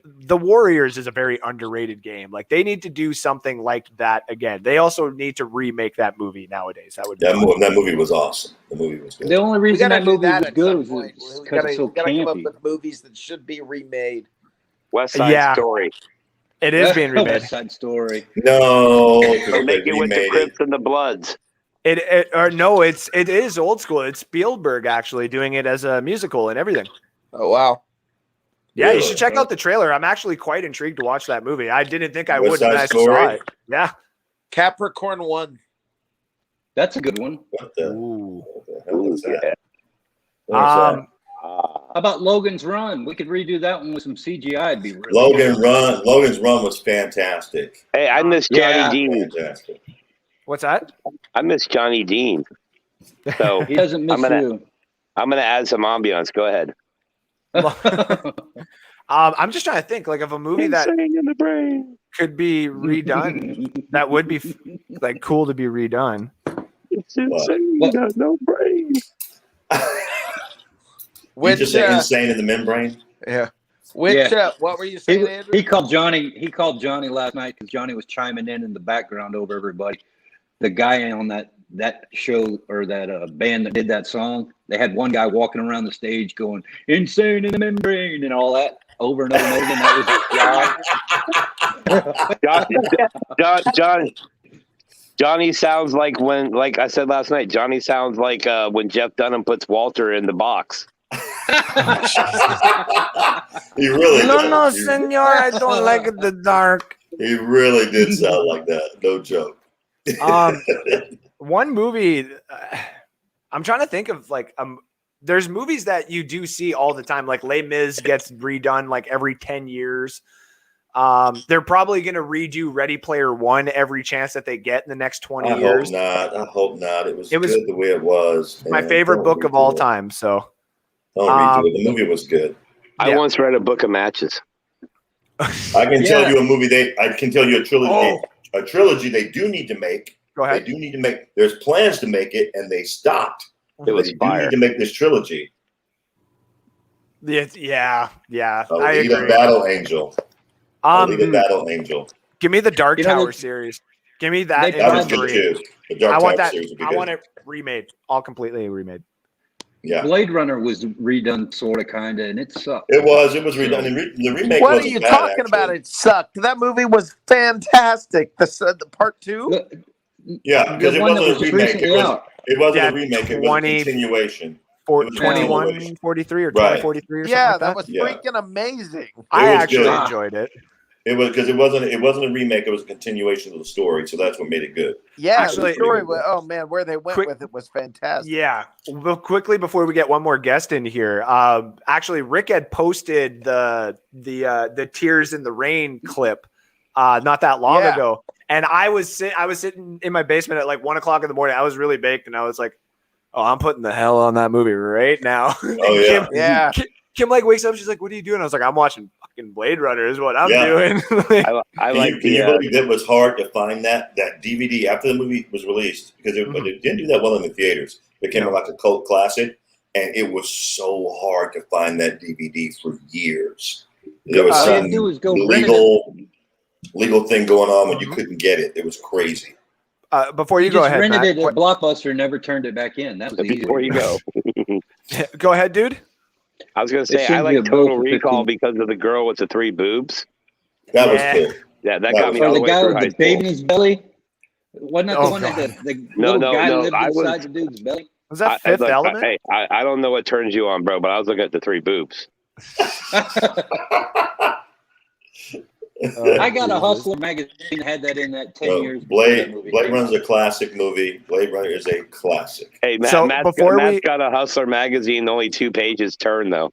the Warriors is a very underrated game. Like they need to do something like that again. They also need to remake that movie nowadays. That movie was awesome. The movie was good. The only reason that movie was good was because it's so campy. Come up with movies that should be remade. West Side Story. It is being remade. West Side Story. No, make it with the Crips and the Bloods. It is old school. It's Spielberg actually doing it as a musical and everything. Oh wow! Yeah, you should check out the trailer. I'm actually quite intrigued to watch that movie. I didn't think I would, and I saw it. Yeah, Capricorn 1. That's a good one. What the hell is that? How about Logan's Run? We could redo that one with some CGI. It'd be really Logan's Run was fantastic. Hey, I miss Johnny Dean. Fantastic. What's that? I miss Johnny Dean. So he doesn't miss you. I'm gonna add some ambiance. Go ahead. I'm just trying to think like of a movie that in the brain could be redone. That would be like cool to be redone. It's insane. No brain. You just say insane in the membrane? Yeah. What were you saying, Andrew? He called Johnny last night because Johnny was chiming in the background over everybody. The guy on that show or that band that did that song, they had one guy walking around the stage going insane in the membrane and all that over and over and over. And that was his job. Johnny sounds like when, like I said last night, Johnny sounds like when Jeff Dunham puts Walter in the box. He really No, senor, I don't like the dark. He really did sound like that. No joke. One movie I'm trying to think of there's movies that you do see all the time, like Les Mis gets redone like every 10 years. They're probably going to redo Ready Player One every chance that they get in the next 20 years. I hope not. It was good the way it was. My favorite book of all time. So don't redo it. The movie was good. I once read a book of matches. I can tell you a movie. I can tell you a trilogy. A trilogy they do need to make. Go ahead. They do need to make. There's plans to make it, and they stopped. It was fire. They need to make this trilogy. Yeah. Alita Battle Angel. Alita Battle Angel. Give me the Dark Tower series. Give me that. That was good too. The Dark Tower series would be good. I want it remade, all completely remade. Yeah. Blade Runner was redone, sort of, kind of, and it sucked. It was redone. The remake. What are you talking about? It sucked. That movie was fantastic. The part 2. Yeah, because it wasn't a remake. It wasn't a remake. It was a continuation. 2143 or 2043 or something like that. That was freaking amazing. I actually enjoyed it. It was because it wasn't a remake. It was a continuation of the story, so that's what made it good. Yeah, actually, the story. Where they went with it was fantastic. Yeah. Well, quickly before we get one more guest in here, actually, Rick had posted the Tears in the Rain clip not that long ago, and I was sitting in my basement at like 1 o'clock in the morning. I was really baked, and I was like, "Oh, I'm putting the hell on that movie right now." Oh yeah. Kim like wakes up. She's like, "What are you doing?" I was like, "I'm watching fucking Blade Runner. Is what I'm doing." I like it was hard to find that DVD after the movie was released because it didn't do that well in the theaters. It became like a cult classic, and it was so hard to find that DVD for years. There was some legal thing going on when you couldn't get it. It was crazy. Before you go ahead, rented Mac, it at Blockbuster, never turned it back in. That was easy. Before you go, go ahead, dude. I was going to say I like Total Recall because of the girl with the 3 boobs. That was cool. Yeah, that got me all the the way guy through with high the baby in school. his belly. Wasn't that the one that the little guy lived inside the dude's belly? Was that Fifth Element? Hey, I don't know what turns you on, bro, but I was looking at the 3 boobs. I got a Hustler magazine had that in that 10 years. Blade Runner is a classic movie. Blade Runner is a classic. Hey, Matt's got a Hustler magazine, only 2 pages turn, though.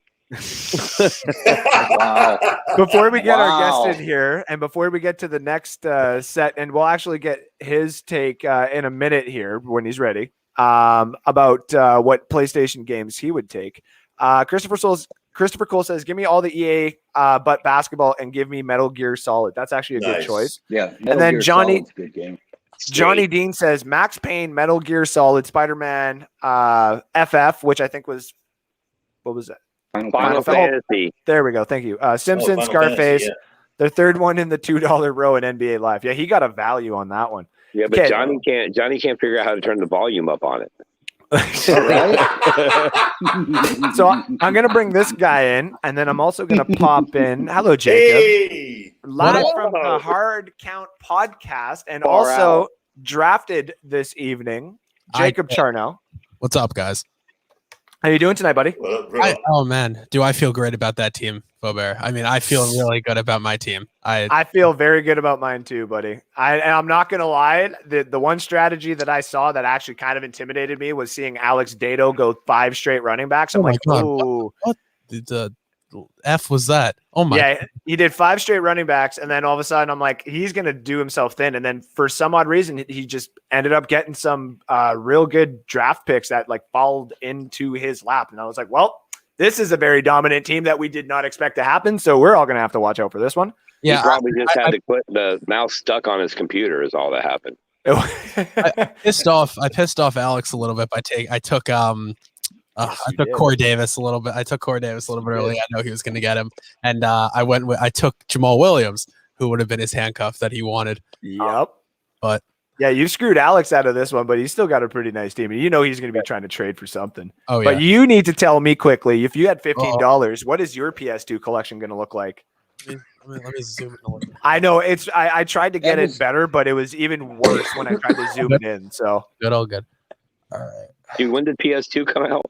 Wow. Before we get our guest in here, and before we get to the next set, and we'll actually get his take in a minute here when he's ready about what PlayStation games he would take. Christopher Souls, Christopher Cole says, give me all the EA but basketball and give me Metal Gear Solid. That's actually a good Nice. choice. Yeah. And then Johnny good game. Johnny Dean says Max Payne, Metal Gear Solid, Spider-Man, FF, which I think was, what was it? Final Fantasy. There we go. Thank you. Simpsons, Final Scarface. Fantasy, yeah. The third one in the $2 row in NBA Live. Yeah, he got a value on that one. Yeah, but Okay. Johnny can't figure out how to turn the volume up on it. So I'm going to bring this guy in, and then I'm also going to pop in. Hello, Jacob. Hey, Live What from up? the Hard Count podcast, and Far also out. drafted this evening, Jacob Charno. What's up, guys? How you doing tonight, buddy? what up, bro? Oh man, do I feel great about that team, Faubert? I mean, I feel really good about my team. I feel very good about mine too, buddy. And I'm not gonna lie. The one strategy that I saw that actually kind of intimidated me was seeing Alex Dado go 5 straight running backs. I'm Oh my like, God. ooh, What the F was that? Oh my! yeah. He did 5 straight running backs, and then all of a sudden, I'm like, he's gonna do himself thin. And then for some odd reason, he just ended up getting some real good draft picks that like followed into his lap. And I was like, well, this is a very dominant team that we did not expect to happen. So we're all gonna have to watch out for this one. He Yeah, probably just had to put the mouse stuck on his computer is all that happened. I pissed off Alex a little bit by I took Corey Davis a little bit. I took Corey Davis a little bit early. I know he was going to get him, and I took Jamal Williams, who would have been his handcuff that he wanted. Yep. But yeah, you screwed Alex out of this one, but he's still got a pretty nice team. You know he's going to be trying to trade for something. oh yeah, But you need to tell me quickly, if you had $15, what is your PS2 collection going to look like? let me zoom in a little bit. I know I tried to get That it was- better, but it was even worse when I tried to zoom it in. So Good, all good. All right. Dude, when did PS2 come out?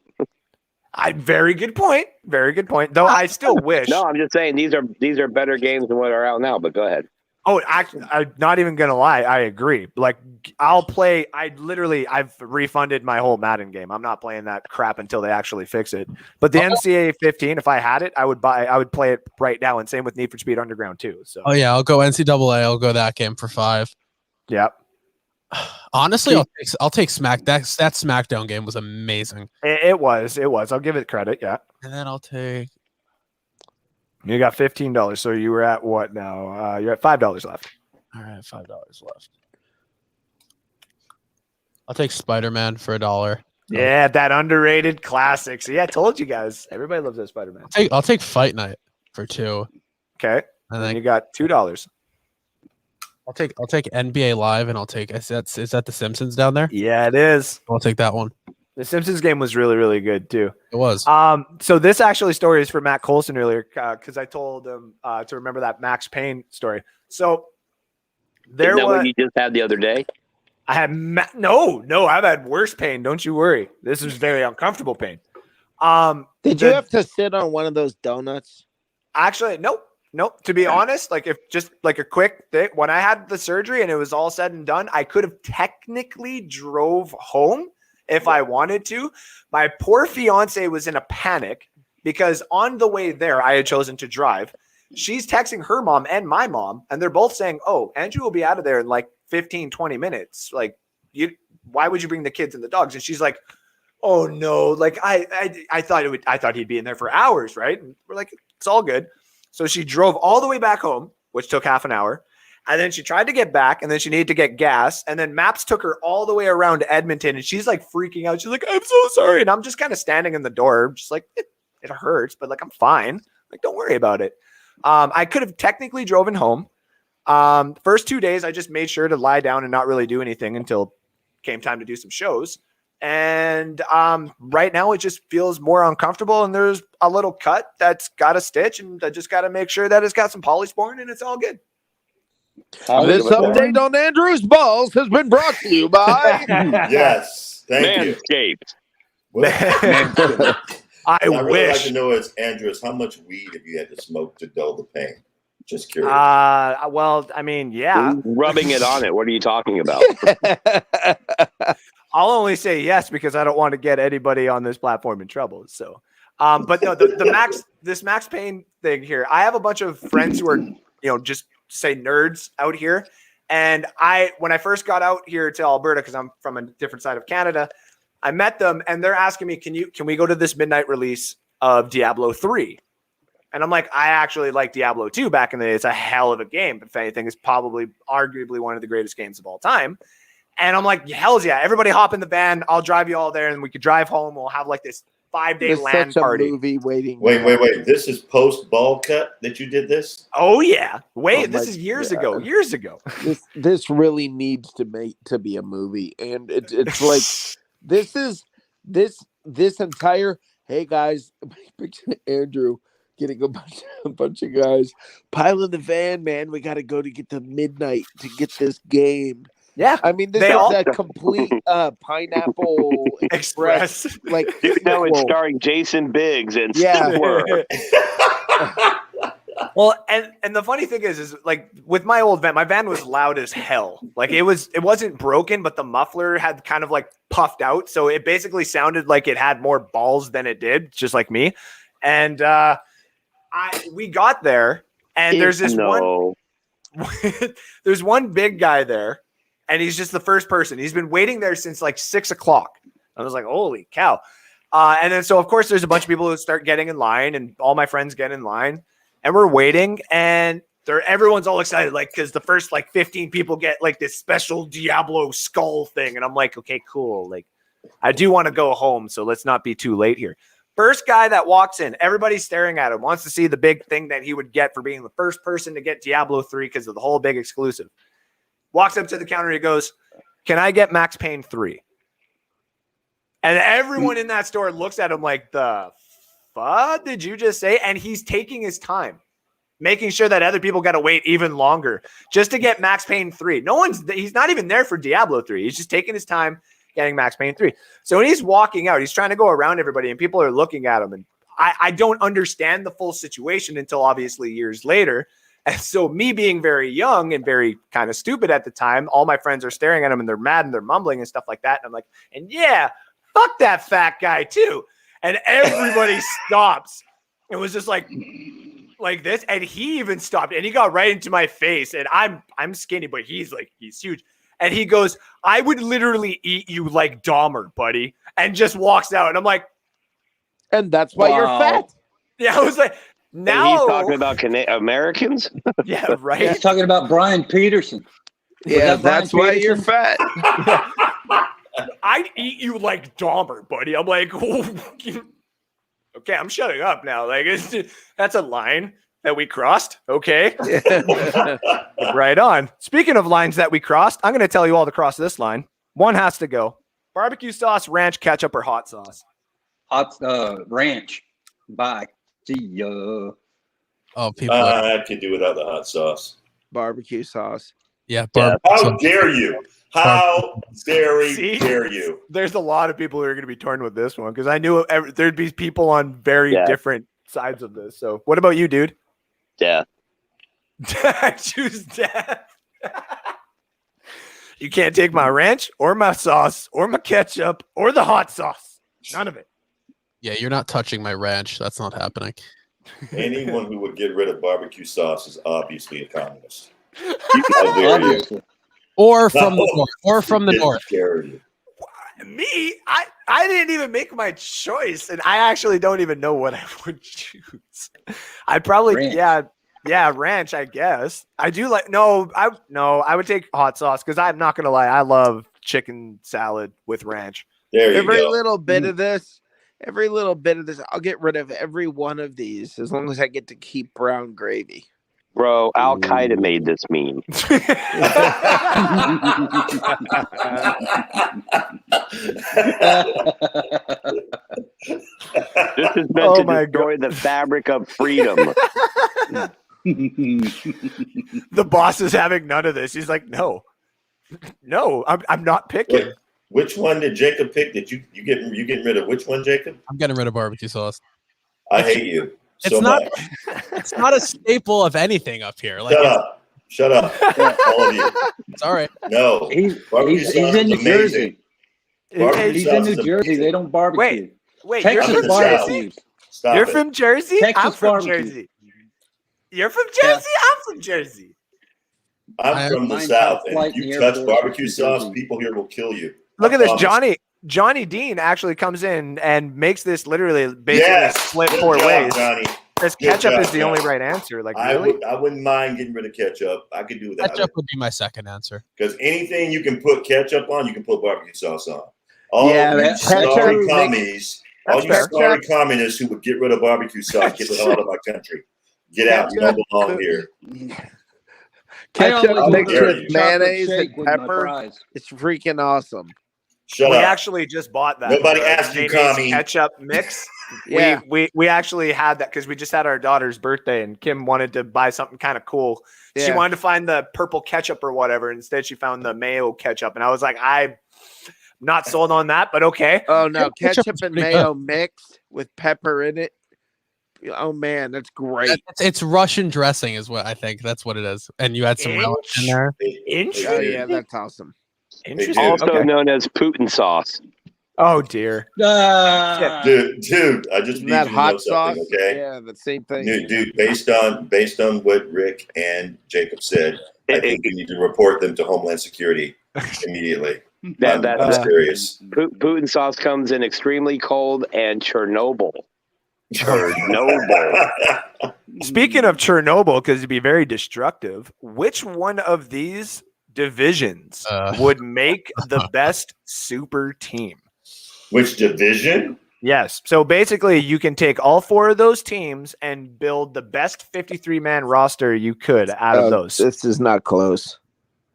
very good point. Very good point. Though I still wish. No, I'm just saying these are better games than what are out now. But go ahead. Oh, actually, I'm not even gonna lie. I agree. Like, I've refunded my whole Madden game. I'm not playing that crap until they actually fix it. But the NCAA 15, if I had it, I would play it right now. And same with Need for Speed Underground too. So, Oh yeah, I'll go NCAA. I'll go that game for 5. yeah, Honestly, I'll take Smack. That SmackDown game was amazing. it was. I'll give it credit. Yeah, And then I'll take. you got $15. So you were at what now? You're at $5 left. All right, $5 left. I'll take Spider-Man for $1. Yeah, that underrated classic. So yeah, I told you guys. Everybody loves that Spider-Man. I'll take Fight Night for 2. Okay, And and then you got $2. I'll take NBA Live, and I'll take is that the Simpsons down there? Yeah, it is. I'll take that one. The Simpsons game was really, really good too. It was. So this actually story is for Matt Colson earlier because I told him to remember that Max Payne story. So there Isn't that was what you just had the other day? I had no, I've had worse pain. Don't you worry. This is very uncomfortable pain. Did you have to sit on one of those donuts? Actually, nope. To be honest, like if just like a quick thing, when I had the surgery and it was all said and done, I could have technically drove home if I wanted to. My poor fiance was in a panic because on the way there, I had chosen to drive. She's texting her mom and my mom, and they're both saying, "Oh, Andrew will be out of there in like 15, 20 minutes. Like, why would you bring the kids and the dogs?" And she's like, "Oh no, like I thought he'd be in there for hours, right?" And we're like, "It's all good." So she drove all the way back home, which took half an hour. And then she tried to get back, and then she needed to get gas. And then Maps took her all the way around to Edmonton, and she's like freaking out. She's like, "I'm so sorry." And I'm just kind of standing in the door, just like, it hurts, but like, I'm fine. Like, don't worry about it. I could have technically driven home. First 2 days, I just made sure to lie down and not really do anything until came time to do some shows. And right now it just feels more uncomfortable, and there's a little cut that's got a stitch, and I just got to make sure that it's got some polysporin and it's all good. This update on Andrew's balls has been brought to you by Yes, thank you. Manscaped. What I I'd really like wish. to know is, Andrew, how much weed have you had to smoke to dull the pain? Just curious. Well, I mean, yeah, Rubbing it on it. What are you talking about? I'll only say yes because I don't want to get anybody on this platform in trouble. So, but no, this Max Payne thing here, I have a bunch of friends who are, just say nerds out here. And when I first got out here to Alberta, because I'm from a different side of Canada, I met them and they're asking me, can we go to this midnight release of Diablo 3. And I'm like, I actually like Diablo 2 back in the day. It's a hell of a game. If anything, it's probably arguably one of the greatest games of all time. And I'm like, hells yeah, everybody hop in the van. I'll drive you all there and we could drive home. We'll have like this 5-day There's LAN such a party. movie waiting. Wait. This is post ball cut that you did this? Oh yeah. Wait, Oh, this my is years God. ago. This really needs to be a movie, and it's like this entire hey guys, Andrew getting a bunch of guys pile in the van, man. We got to go to get to midnight to get this game. Yeah. I mean, this They is all- a complete Pineapple Express. Like, Dude, no, it's sequel. starring Jason Biggs and Yeah. Steve Worth. Well, and the funny thing is like with my old van, my van was loud as hell. Like it wasn't broken, but the muffler had kind of like puffed out, so it basically sounded like it had more balls than it did, just like me. And we got there, and there's this one. There's one big guy there, and he's just the first person. He's been waiting there since like 6 o'clock. I was like, holy cow! And then so of course there's a bunch of people who start getting in line, and all my friends get in line. And we're waiting, and everyone's all excited, like, because the first, like, 15 people get, like, this special Diablo skull thing. And I'm like, okay, cool. Like, I do want to go home, so let's not be too late here. First guy that walks in, everybody's staring at him, wants to see the big thing that he would get for being the first person to get Diablo 3 because of the whole big exclusive. Walks up to the counter, he goes, can I get Max Payne 3? And everyone in that store looks at him like, the fuck did you just say? And he's taking his time, making sure that other people got to wait even longer just to get Max Payne 3. He's not even there for Diablo 3. He's just taking his time getting Max Payne 3. So when he's walking out, he's trying to go around everybody and people are looking at him. And I don't understand the full situation until obviously years later. And so me being very young and very kind of stupid at the time, all my friends are staring at him and they're mad and they're mumbling and stuff like that. And I'm like, and yeah, fuck that fat guy too. And everybody stops. It was just like this. And he even stopped and he got right into my face. And I'm skinny, but he's huge. And he goes, I would literally eat you like Dahmer, buddy. And just walks out. And I'm like, and that's why you're fat. Yeah, I was like, now And he's talking about Americans? Yeah, right. He's talking about Brian Peterson. Yeah, that Brian that's why you're Peterson? fat. I'd eat you like Dahmer, buddy. I'm like, okay, I'm shutting up now. Like, that's a line that we crossed. Okay. Right on. Speaking of lines that we crossed, I'm going to tell you all to cross this line. One has to go. Barbecue sauce, ranch, ketchup, or hot sauce? Hot ranch. Bye. See ya. Oh, people. I could do without the hot sauce. Barbecue sauce. Yeah. How dare you? How See? dare you? There's a lot of people who are going to be torn with this one because I knew there'd be people on very different sides of this. So what about you, dude? Yeah. I choose death. You can't take my ranch or my sauce or my ketchup or the hot sauce. None of it. Yeah, you're not touching my ranch. That's not happening. Anyone who would get rid of barbecue sauce is obviously a communist. How dare you? Obviously. Or from the north. Or from the north. Me, I didn't even make my choice, and I actually don't even know what I would choose. I'd probably Ranch. ranch, I guess. I do like I would take hot sauce because I'm not gonna lie, I love chicken salad with ranch. There you Every go. little bit of this, I'll get rid of every one of these as long as I get to keep brown gravy. Bro, Al Qaeda made this meme. This is meant to destroy the fabric of freedom. The boss is having none of this. He's like, no, I'm not picking. Wait, which one did Jacob pick? Did you getting rid of which one, Jacob? I'm getting rid of barbecue sauce. I hate you. It's not. It's not a staple of anything up here. Like, Shut up, all of you. It's all right. No, he's sauce in is New Jersey. Barbecue He's sauce in is New Jersey. They don't barbecue. Wait, Texas you're from barbecues. Jersey? Stop You're it. from Jersey? Texas I'm from barbecue. Jersey. You're from Jersey? I'm from Jersey. I'm from the Mine South, flight and if in you the touch airport barbecue in sauce, Jersey. people here will kill you. Look I at this, promise. Johnny. Johnny Dean actually comes in and makes this literally basically split Good 4 job, ways. Johnny. Because Good ketchup job, is the only Johnny. right answer. Like, I really? wouldn't mind getting rid of ketchup. I could do that. Ketchup would be my second answer. Because anything you can put ketchup on, you can put barbecue sauce on. All Yeah, you that- sorry ketchup commies, all That's you fair. sorry communists who would get rid of barbecue sauce, get the hell out of my country. Get out. You don't belong here. Ketchup always mixed order with chocolate mayonnaise shake and with my pepper. fries. It's freaking awesome. Shut We up. actually just bought that. Nobody the asked you, mayonnaise commie. ketchup mix. Yeah. We actually had that because we just had our daughter's birthday and Kim wanted to buy something kind of cool. She Yeah. wanted to find the purple ketchup or whatever. Instead, she found the mayo ketchup, and I was like, I'm not sold on that, but okay. Oh no, Ketchup ketchup is and pretty mayo mixed with pepper in it. Oh man, that's great. It's Russian dressing, is what I think. That's what it is. And you add some relish in there. Oh yeah, that's awesome. Interesting. Also Okay. known as Putin sauce. Oh dear. Dude, I just Isn't need that you to know hot sauce? something, okay? Yeah, the same thing. Dude, based on what Rick and Jacob said, I think we need to report them to Homeland Security immediately. I'm serious. Putin sauce comes in extremely cold and Chernobyl. Chernobyl. Speaking of Chernobyl, because it'd be very destructive, which one of these divisions would make the best super team? Which division? Yes. So basically, you can take all 4 of those teams and build the best 53-man roster you could out of those. This is not close.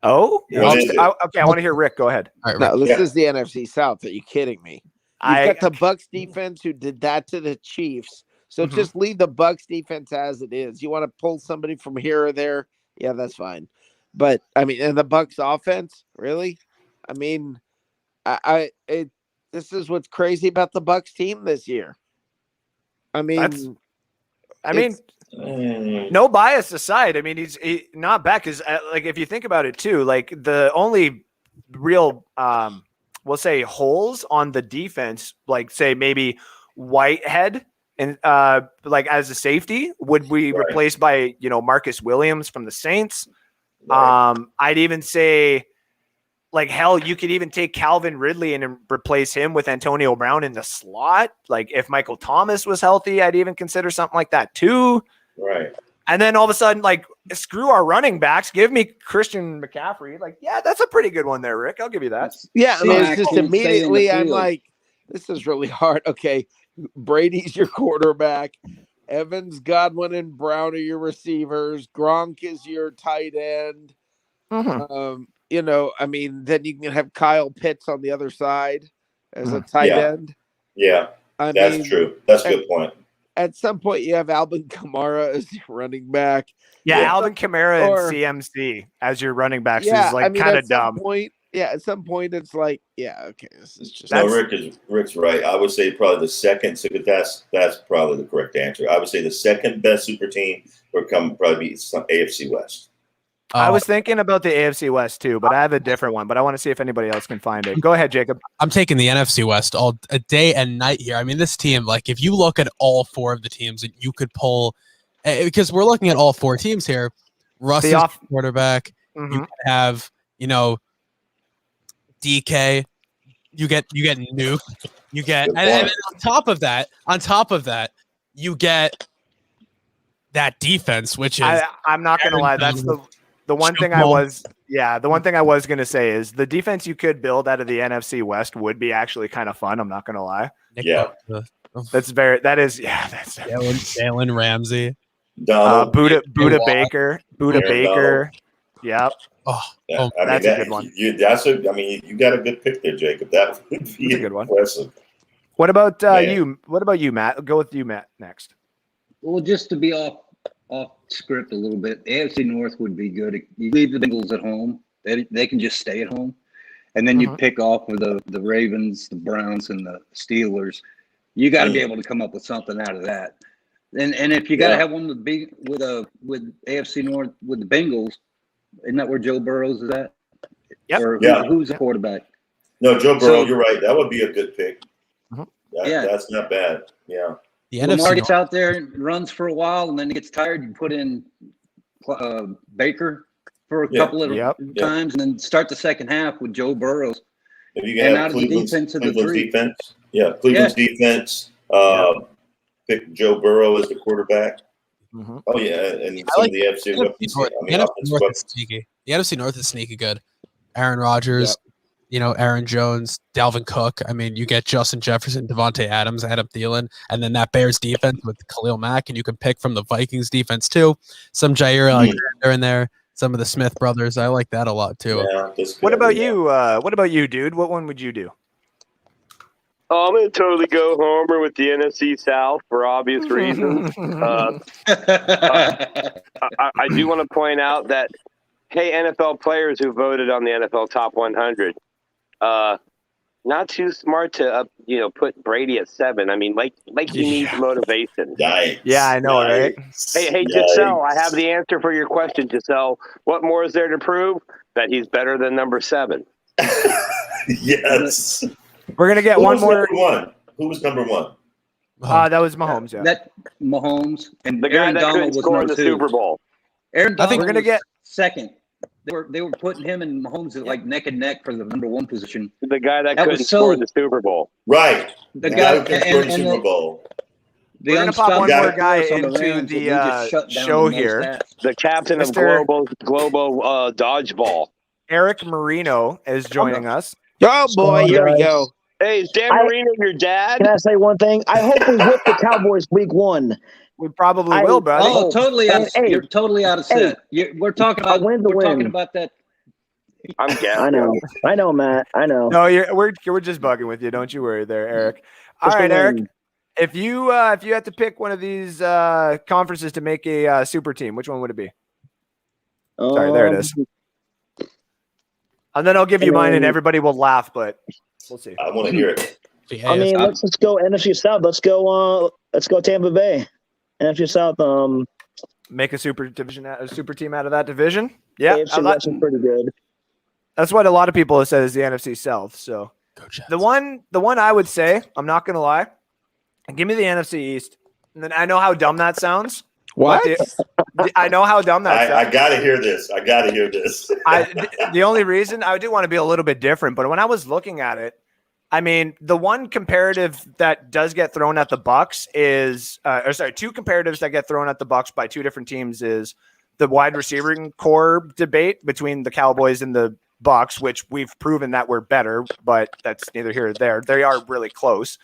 Oh, What is it? okay. I want to hear Rick. Go ahead. All right, No, Rick. this is the NFC South. Are you kidding me? You've got the Bucks defense who did that to the Chiefs. So Mhm. just leave the Bucks defense as it is. You want to pull somebody from here or there? Yeah, that's fine. But I mean, and the Bucks offense, really? I mean, this is what's crazy about the Bucks team this year. I mean, no bias aside. I mean, he's not back. Is like if you think about it too, like the only real, we'll say holes on the defense, like say maybe Whitehead and like as a safety would be replaced by Marcus Williams from the Saints. Right. I'd even say, like, hell, you could even take Calvin Ridley and replace him with Antonio Brown in the slot. Like, if Michael Thomas was healthy, I'd even consider something like that too. Right. And then all of a sudden, like, screw our running backs. Give me Christian McCaffrey. Like, yeah, that's a pretty good one there, Rick. I'll give you that. yeah, I mean, it's just Stay in the immediately I'm field. like, this is really hard. Okay, Brady's your quarterback. Evans, Godwin, and Brown are your receivers. Gronk is your tight end. I mean, then you can have Kyle Pitts on the other side as a tight end. Yeah, that's true. That's a good point. At some point, you have Alvin Kamara as your running back. Yeah, Alvin Kamara Or- and CMC as your running backs Yeah, is like I mean, kind at of some dumb. point, at some point, it's like, yeah, okay, this is just. No, Rick's right. I would say probably the second. So that's probably the correct answer. I would say the second best super team would probably be some AFC West. I was thinking about the AFC West too, but I have a different one. But I want to see if anybody else can find it. Go ahead, Jacob. I'm taking the NFC West all a day and night here. I mean, this team, like, if you look at all 4 of the teams that you could pull, because we're looking at all 4 teams here. Russ is quarterback. Mhm. You can have, DK. You get Nuke. You get, and then on top of that, you get that defense, which is. I'm not gonna lie. That's the one thing I was. Yeah, the one thing I was gonna say is the defense you could build out of the NFC West would be actually kind of fun. I'm not gonna lie. Yeah. That's Jalen Ramsey. Donald. Buda Baker. Yep. That's a good one. You got a good pick there, Jacob. That would be a good one. impressive. What about you? What about you, Matt? Go with you, Matt, next. Well, just to be off script a little bit, AFC North would be good. You leave the Bengals at home; they can just stay at home, and then you pick off with the Ravens, the Browns, and the Steelers. You got to be able to come up with something out of that. And if you got to have one with AFC North with the Bengals, isn't that where Joe Burrows is at? Yep. Or who's the quarterback? No, Joe Burrow. You're right. That would be a good pick. That's not bad. Yeah. Lamar gets out there and runs for a while, and then he gets tired. You put in Baker for a couple of times, and then start the second half with Joe Burrows. If you And can out have of the defense of the Cleveland's three. defense, Cleveland's defense. Pick Joe Burrow as the quarterback. Mhm. Oh yeah, and I some like of the FC The weapons. NFC I mean, North offensive is weapons. sneaky. The NFC North is sneaky good. Aaron Rodgers, Aaron Jones, Dalvin Cook. I mean, you get Justin Jefferson, Devontae Adams, Adam Thielen, and then that Bears defense with Khalil Mack, and you can pick from the Vikings defense too. Some Jair Alexander in there, some of the Smith brothers. I like that a lot too. Yeah, that's good. What about you? What about you, dude? What one would you do? Oh, I'm going to totally go Homer with the NFC South for obvious reasons. I do want to point out that, hey, NFL players who voted on the NFL Top 100, not too smart to put Brady at 7. I mean, like he needs motivation. Yikes. Yeah, I know, right? Hey, Giselle, I have the answer for your question, Giselle. What more is there to prove? That he's better than number 7. Yes. We're gonna get one more. Number one? Who was number 1? That was Mahomes. Yeah. That Mahomes and The guy Aaron that Donald couldn't was score in number the 2. Super Bowl. Aaron Donald I think we're gonna was get second. They were putting him and Mahomes at like neck and neck for the number 1 position. The guy that That couldn't was score so- in the Super Bowl. Right. The guy guy who can score in the Super Bowl. The We're gonna pop one unstoppable more guy force on into Rams, the, and they just shut down show the most here. stats. The captain of Mr. Globo Dodgeball. Eric Marino is joining us. Oh boy, here we go. Hey, is Dan Marino your dad? Can I say one thing? I hope we whip the Cowboys week 1. We probably will, buddy. Oh, totally out of, Hey, you're totally out of set. We're talking about win's a we're talking win. about that. I'm gassing. I know, Matt. I know. No, we're just bugging with you. Don't you worry, there, Eric. All Just a right, Eric. win. If you had to pick one of these conferences to make a super team, which one would it be? Sorry, there it is. And then I'll give you mine, and everybody will laugh, but we'll see. I want to hear it. I mean, let's go NFC South. Let's go Tampa Bay. NFC South. Make a super team out of that division. Yeah, AFC West is pretty good. That's what a lot of people have said is the NFC South. So the one I would say, I'm not gonna lie, give me the NFC East. And then I know how dumb that sounds. What? I know how dumb that sounds. I got to hear this. The only reason I do want to be a little bit different, but when I was looking at it, I mean, the one comparative that does get thrown at the Bucs is, two comparatives that get thrown at the Bucs by two different teams is the wide receiving core debate between the Cowboys and the Bucs, which we've proven that we're better, but that's neither here nor there. They are really close.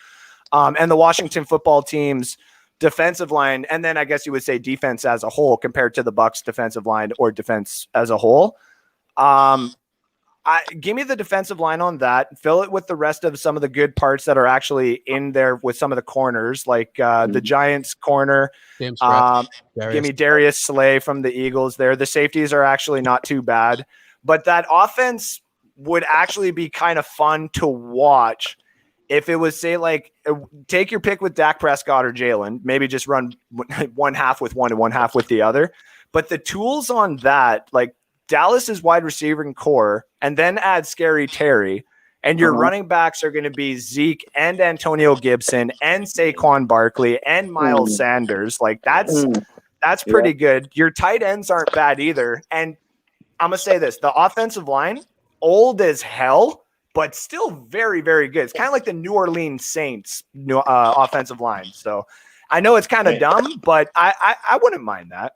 And the Washington football team's defensive line, and then I guess you would say defense as a whole compared to the Bucs defensive line or defense as a whole. Give me the defensive line on that. Fill it with the rest of some of the good parts that are actually in there with some of the corners, like the Giants corner. Give me Darius Slay from the Eagles there. The safeties are actually not too bad, but that offense would actually be kind of fun to watch if it was, say, like, take your pick with Dak Prescott or Jalen, maybe just run one half with one and one half with the other. But the tools on that, like Dallas's wide receiving core, and then add Scary Terry, and your running backs are going to be Zeke and Antonio Gibson and Saquon Barkley and Miles Sanders. Like that's pretty good. Your tight ends aren't bad either. And I'm going to say this, the offensive line, old as hell, but still very, very good. It's kind of like the New Orleans Saints offensive line. So I know it's kind of dumb, but I wouldn't mind that.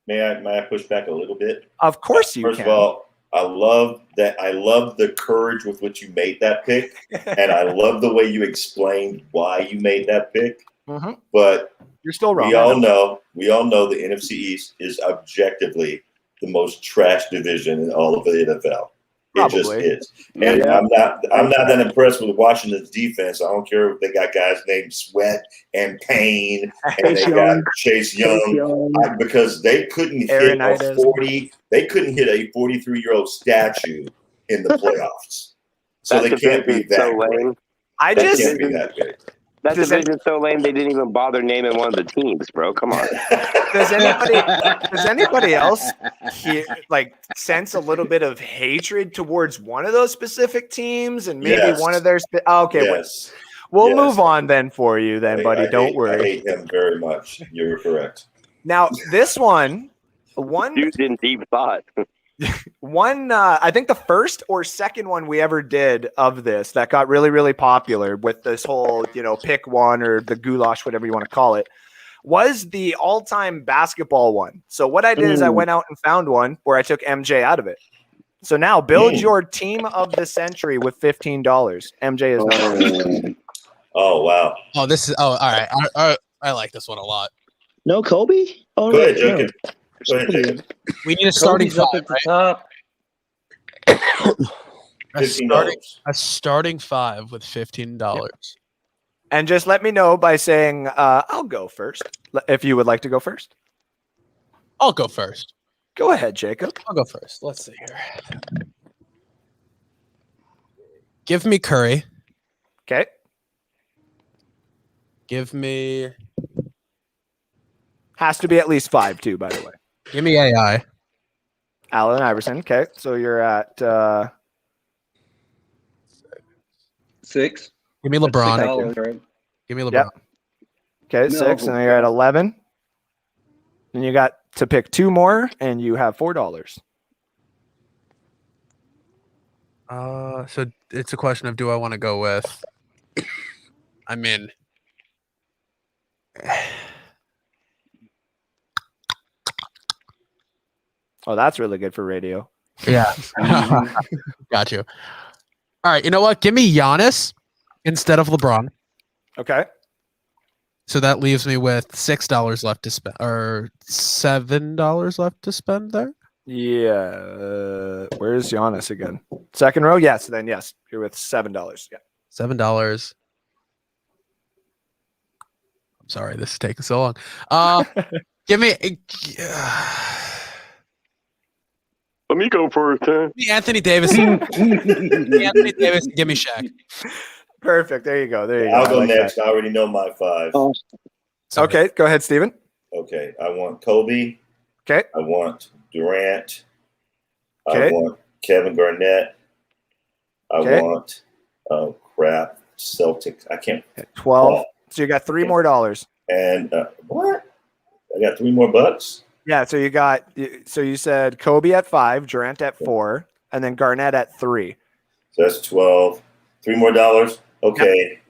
May I push back a little bit? Of course you can. First of all, I love that. I love the courage with which you made that pick, and I love the way you explained why you made that pick. Mm-hmm. But you're still wrong. We all know the NFC East is objectively the most trash division in all of the NFL. Probably. It just is. And I'm not that impressed with Washington's defense. I don't care if they got guys named Sweat and Payne and they got Chase Young because they couldn't hit a 43-year-old statue in the playoffs. So they can't be that lame. That division's so lame they didn't even bother naming one of the teams, bro. Come on. Does anybody else sense a little bit of hatred towards one of those specific teams and maybe one of their we'll move on then for you then, buddy. Don't worry. I hate him very much. You're correct. Now, this one dude's in deep thought. One, I think the first or second one we ever did of this that got really, really popular with this whole, pick one or the goulash, whatever you want to call it, was the all-time basketball one. So what I did is I went out and found one where I took MJ out of it. So now build your team of the century with $15. MJ is not. Oh, wow. Oh, this is. Oh, all right. I like this one a lot. No Kobe? Oh, Go no. ahead, Jacob. Go ahead, Jacob. We need a starting Kobe's up five, at the right? top. A starting five with $15. And just let me know by saying, I'll go first. If you would like to go first. I'll go first. Go ahead, Jacob. I'll go first. Let's see here. Give me Curry. Okay. Give me. Has to be at least 5, too, by the way. Give me AI. Allen Iverson. Okay. So you're at 6. Give me LeBron. $6, right? Give me LeBron. Yep. Okay, 6, and then you're at 11. Then you got to pick 2 more, and you have $4. So it's a question of do I want to go with? I mean, oh, that's really good for radio. yeah. Got you. All right. You know what? Give me Giannis instead of LeBron. Okay. So that leaves me with $6 left to spend, or $7 left to spend there. Yeah. Where's Giannis again? Second row? Yes. Then yes. You're with $7. Yeah. $7. I'm sorry, this is taking so long. Give me. Let me go first. Give me Anthony Davis. Anthony Davis. Give me Shaq. Perfect. There you go. There you go. I'll go like next. that. I already know my 5. Oh, Sorry. Okay. Go ahead, Steven. Okay. I want Kobe. Okay. I want Durant. Okay. I want Kevin Garnett. I Okay. want, oh, crap, Celtics. I can't. 12. Oh, So you got 3 more dollars. and what? I got 3 more bucks? Yeah. So you said Kobe at 5, Durant at 4, and then Garnett at 3. So that's 12. 3 more dollars? Okay.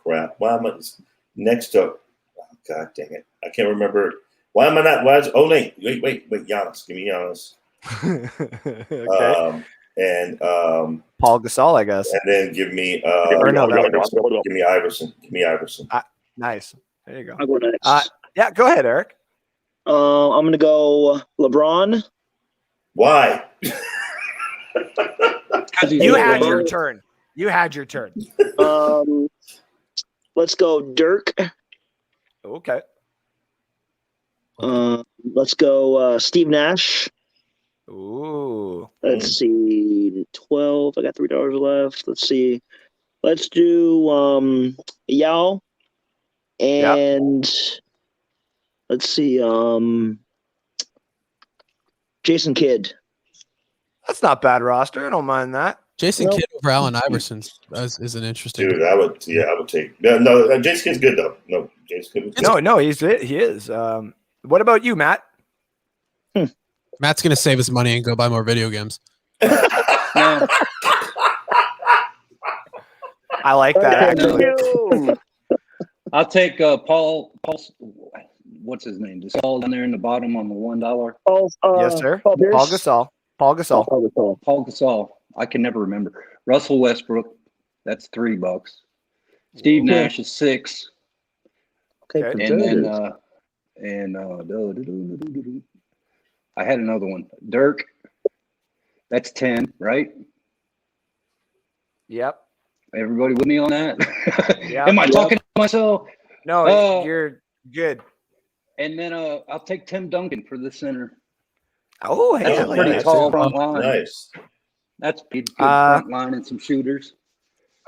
Crap. Why am I next up? Oh, God dang it. I can't remember. Why am I not? Wait, Giannis. Give me Giannis. Okay. Paul Gasol, I guess. And then give me give me Iverson. Give me Iverson. Nice. There you go. I'll go next. Yeah, go ahead, Eric. I'm going to go LeBron. Why? You had your turn. Let's go Dirk. Okay. Let's go Steve Nash. Ooh. Let's see, 12. I got $3 left. Let's see. Let's do Yao. And let's see, Jason Kidd. That's not bad roster. I don't mind that. Jason Kidd over Allen Iverson is an interesting. Dude, I would take. No, Jason Kidd's good though. No, Jason Kidd. No, he is. What about you, Matt? Matt's gonna save his money and go buy more video games. No. I like that actually. I'll take Paul. What's his name? Gasol down there in the bottom on the $1. Yes, sir. Paul Pierce? Paul Gasol. Paul Gasol. I can never remember. Russell Westbrook. That's $3. Steve Nash is 6. Okay. And then I had another one. Dirk. That's 10, right? Yep. Everybody with me on that? Yeah. Am I talking to myself? No, you're good. And then I'll take Tim Duncan for the center. Oh, hey, That's I a like Pretty that tall too. front line. Nice. That's good front line and some shooters.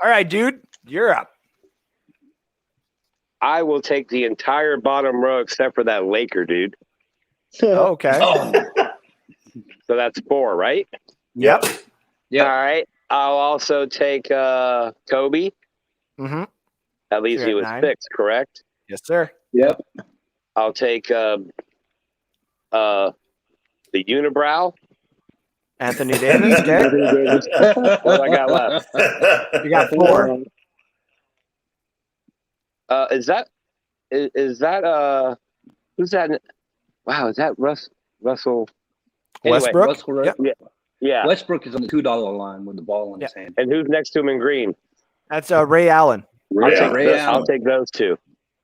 All right, dude, you're up. I will take the entire bottom row except for that Laker dude. Okay. So that's 4, right? Yep. Yeah. All right. I'll also take Kobe. Mm-hmm. At least You're he at was 9. 6, correct? Yes, sir. Yep. I'll take the unibrow. Anthony Davis. Okay. Anthony Davis. What do I got left? You got 4. Is that who's that? Wow, is that Russell? Anyway, Westbrook. Westbrook. Yep. Yeah. Westbrook is on the $2 line with the ball in his hand. And who's next to him in green? That's Ray Allen. I'll take those two.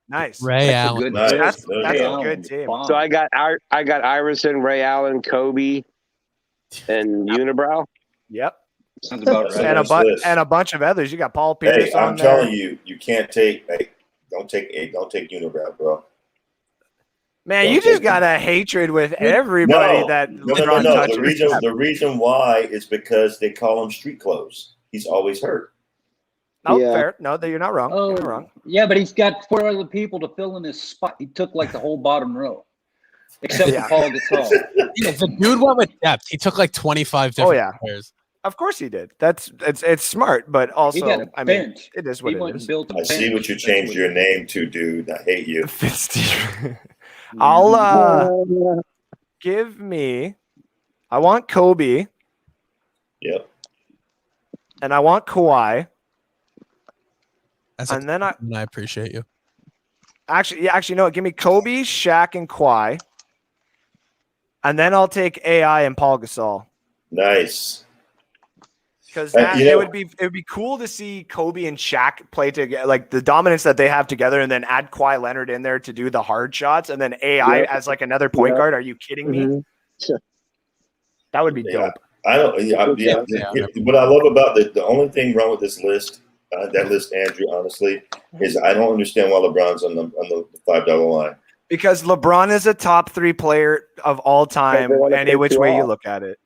Nice. Ray Allen. Nice. That's Ray a Allen. good team. So I got Iverson, Ray Allen, Kobe, and Unibrow. Yep. Sounds about right. And a bunch of others. You got Paul Pierce Hey, on I'm there. telling you, you can't take. Hey, don't take unibrow, bro. Man, Don't you just take got a hatred with everybody that LeBron No. touches. The reason why is because they call him street clothes. He's always hurt. No, Yeah. fair. No, you're not wrong. You're not wrong. Yeah, but he's got 4 other people to fill in his spot. He took like the whole bottom row, except Yeah. for Paul Gasol. Yeah, the dude went with depth. He took like 25 different players. Of course he did. It's smart, but also, He got a I mean, bench. it is what He it went is. and built a I bench. see what you changed your name to, dude. I hate you. I'll give me. I want Kobe Yep. and I want Kawhi, That's and then I appreciate you. actually, no. Give me Kobe, Shaq, and Kawhi, and then I'll take AI and Paul Gasol. Nice. Because you know- it would be cool to see Kobe and Shaq play together, like the dominance that they have together, and then add Kawhi Leonard in there to do the hard shots, and then AI as like another point guard. Are you kidding me? That would be dope. I don't. Yeah. What I love about the only thing wrong with this list, that list, Andrew, honestly, is I don't understand why LeBron's on the $5 line. Because LeBron is a top 3 player of all time, any which way you look at it.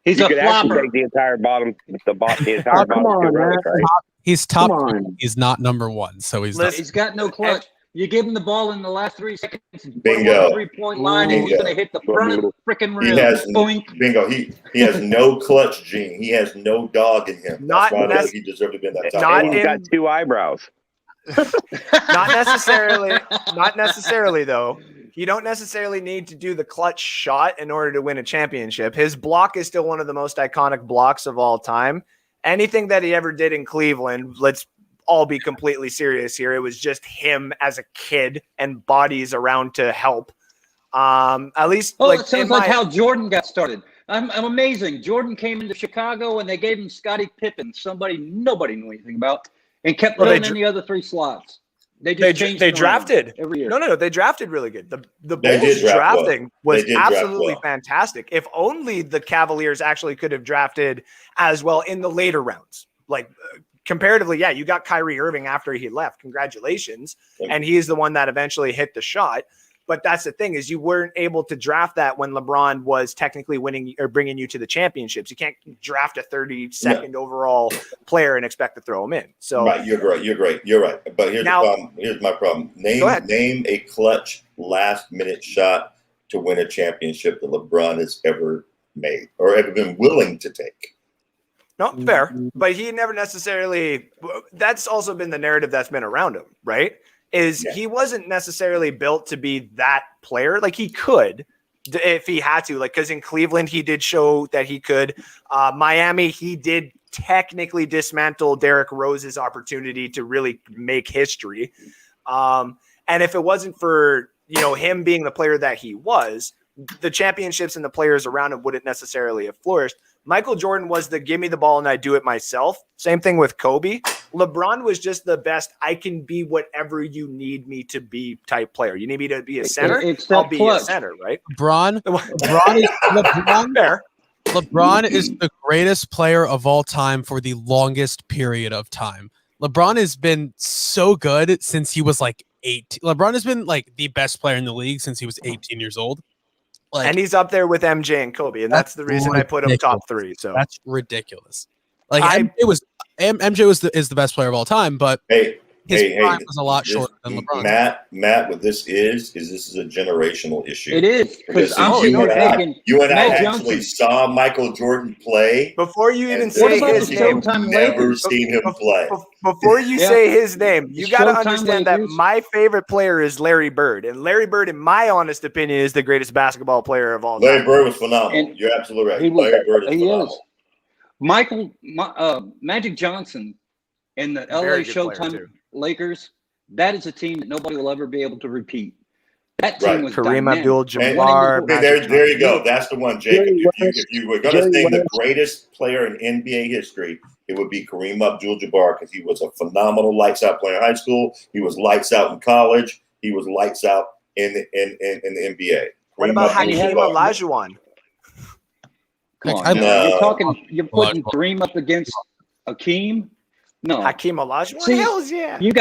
He's You a could actually flopper. make the entire bottom. The entire come bottom on, two rows, man. right? He's top. Come on. He's not number 1, so he's not. He's got no clutch. You give him the ball in the last 3 seconds, and Bingo. 3-point line, and he's Bingo. going to hit the front of the freaking He rim. has Boink. bingo. He has no clutch gene. He has no dog in him. Not That's why nec- he deserved to be in that top. not And he's in- got 2 eyebrows. Not necessarily though. You don't necessarily need to do the clutch shot in order to win a championship. His block is still one of the most iconic blocks of all time. Anything that he ever did in Cleveland, let's all be completely serious here. It was just him as a kid and bodies around to help. At least It sounds like how Jordan got started. I'm amazing. Jordan came into Chicago and they gave him Scottie Pippen, nobody knew anything about, and kept filling in the other 3 slots. They just changed. They it around drafted every year. No, they drafted really good. The They Bulls did draft well. drafting was They did draft absolutely well. fantastic. If only the Cavaliers actually could have drafted as well in the later rounds. Like comparatively, yeah, you got Kyrie Irving after he left. Congratulations. And he is the one that eventually hit the shot. But that's the thing is you weren't able to draft that when LeBron was technically winning or bringing you to the championships. You can't draft a 32nd overall player and expect to throw him in. So Right, you're great. You're right. But here's the problem. Here's my problem. Name a clutch last-minute shot to win a championship that LeBron has ever made or ever been willing to take. No, fair. But he never necessarily – that's also been the narrative that's been around him, right? He wasn't necessarily built to be that player. Like he could if he had to, like, because in Cleveland, he did show that he could. Miami, he did technically dismantle Derrick Rose's opportunity to really make history. And if it wasn't for, him being the player that he was, the championships and the players around him wouldn't necessarily have flourished. Michael Jordan was the give me the ball and I do it myself. Same thing with Kobe. LeBron was just the best. I can be whatever you need me to be type player. You need me to be a center? I'll be a center, right? LeBron is the greatest player of all time for the longest period of time. LeBron has been so good since he was like 18. LeBron has been like the best player in the league since he was 18 years old. And he's up there with MJ and Kobe, and that's the reason I put him top 3. So that's ridiculous. Like MJ is the best player of all time, but hey, his prime was a lot shorter than LeBron. Matt, what this is a generational issue. It is because I'm you sitting and there I, thinking you and I Matt actually Johnson. saw Michael Jordan play. Before you even and say about his the name, Showtime never Lakers? seen him play. Before you say his name, you got to Showtime understand Lakers. that my favorite player is Larry Bird. And Larry Bird, in my honest opinion, is the greatest basketball player of all time. Larry Bird was phenomenal. And You're absolutely right. he was- Larry Bird is he phenomenal. is. Magic Johnson and the LA Very good player, Showtime too. Lakers, that is a team that nobody will ever be able to repeat. That team Right. was Kareem dynamic. Abdul-Jabbar. There you go. That's the one, Jake. Jerry If you were going to Jerry think the West. greatest player in NBA history, it would be Kareem Abdul-Jabbar because he was a phenomenal lights out player in high school. He was lights out in college. He was lights out in the NBA. What Kareem about Hakeem Abdul-Jabbar. Olajuwon? Come on, I- now. No. You're putting Kareem up against Akeem? No. Hakeem Olajuwon? See, Hells yeah. You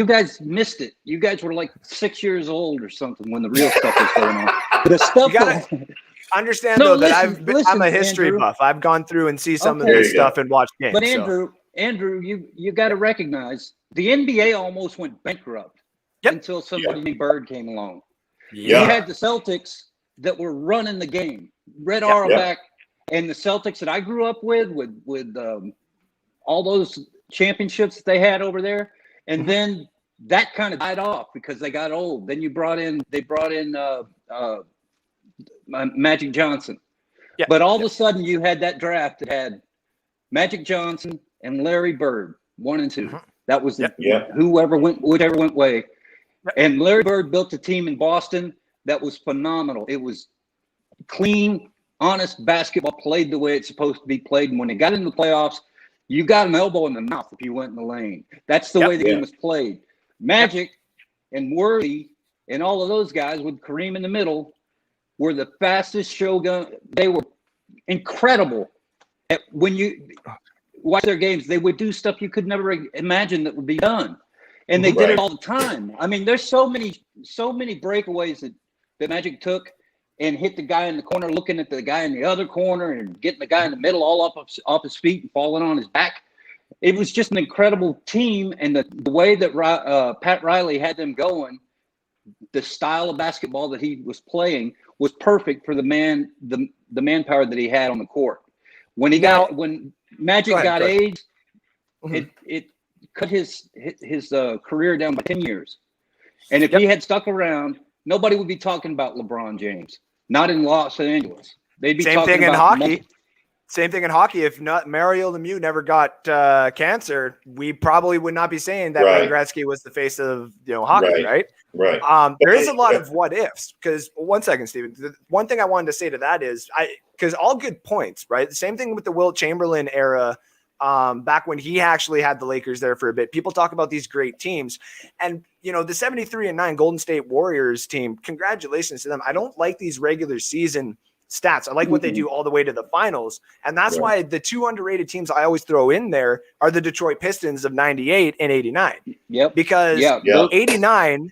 guys missed it. You guys were like 6 years old or something when the real stuff was going on. The stuff You gotta understand, No, though, that listen, I'm a history Andrew. buff. I've gone through and see some of Okay. this There you go. stuff and watch games. But so. Andrew, you got to recognize the NBA almost went bankrupt Yep. until somebody named Bird came along. Yeah. You had the Celtics that were running the game. Red Yep. Auerbach and the Celtics that I grew up with all those championships that they had over there, and then that kind of died off because they got old. Then they brought in Magic Johnson. Yeah. But all of a sudden, you had that draft that had Magic Johnson and Larry Bird, 1 and 2. That was whichever went way. Yep. And Larry Bird built a team in Boston that was phenomenal. It was clean, honest basketball, played the way it's supposed to be played. And when they got into the playoffs, you got an elbow in the mouth if you went in the lane. That's the way the game was played. Magic and Worthy and all of those guys with Kareem in the middle were the fastest shogun. They were incredible. When you watch their games, they would do stuff you could never imagine that would be done. And they did it all the time. I mean, there's so many breakaways that Magic took and hit the guy in the corner, looking at the guy in the other corner and getting the guy in the middle all up off his feet and falling on his back. It was just an incredible team. And the way that Pat Riley had them going, the style of basketball that he was playing was perfect for the manpower that he had on the court. When Magic got aged, it cut his career down by 10 years. And if he had stuck around, nobody would be talking about LeBron James. Not in Los Angeles. They'd be Same talking thing in about hockey. Same thing in hockey. If not Mario Lemieux never got cancer, we probably would not be saying that Wayne Gretzky was the face of hockey, right? Right. There is a lot of what ifs because one second, Steven. The one thing I wanted to say to that is because all good points, right? The same thing with the Wilt Chamberlain era. Back when he actually had the Lakers there for a bit, people talk about these great teams, and the 73-9 Golden State Warriors team. Congratulations to them. I don't like these regular season stats. I like what they do all the way to the finals, and that's why the two underrated teams I always throw in there are the Detroit Pistons of 98 and 89. Yep. Because 89,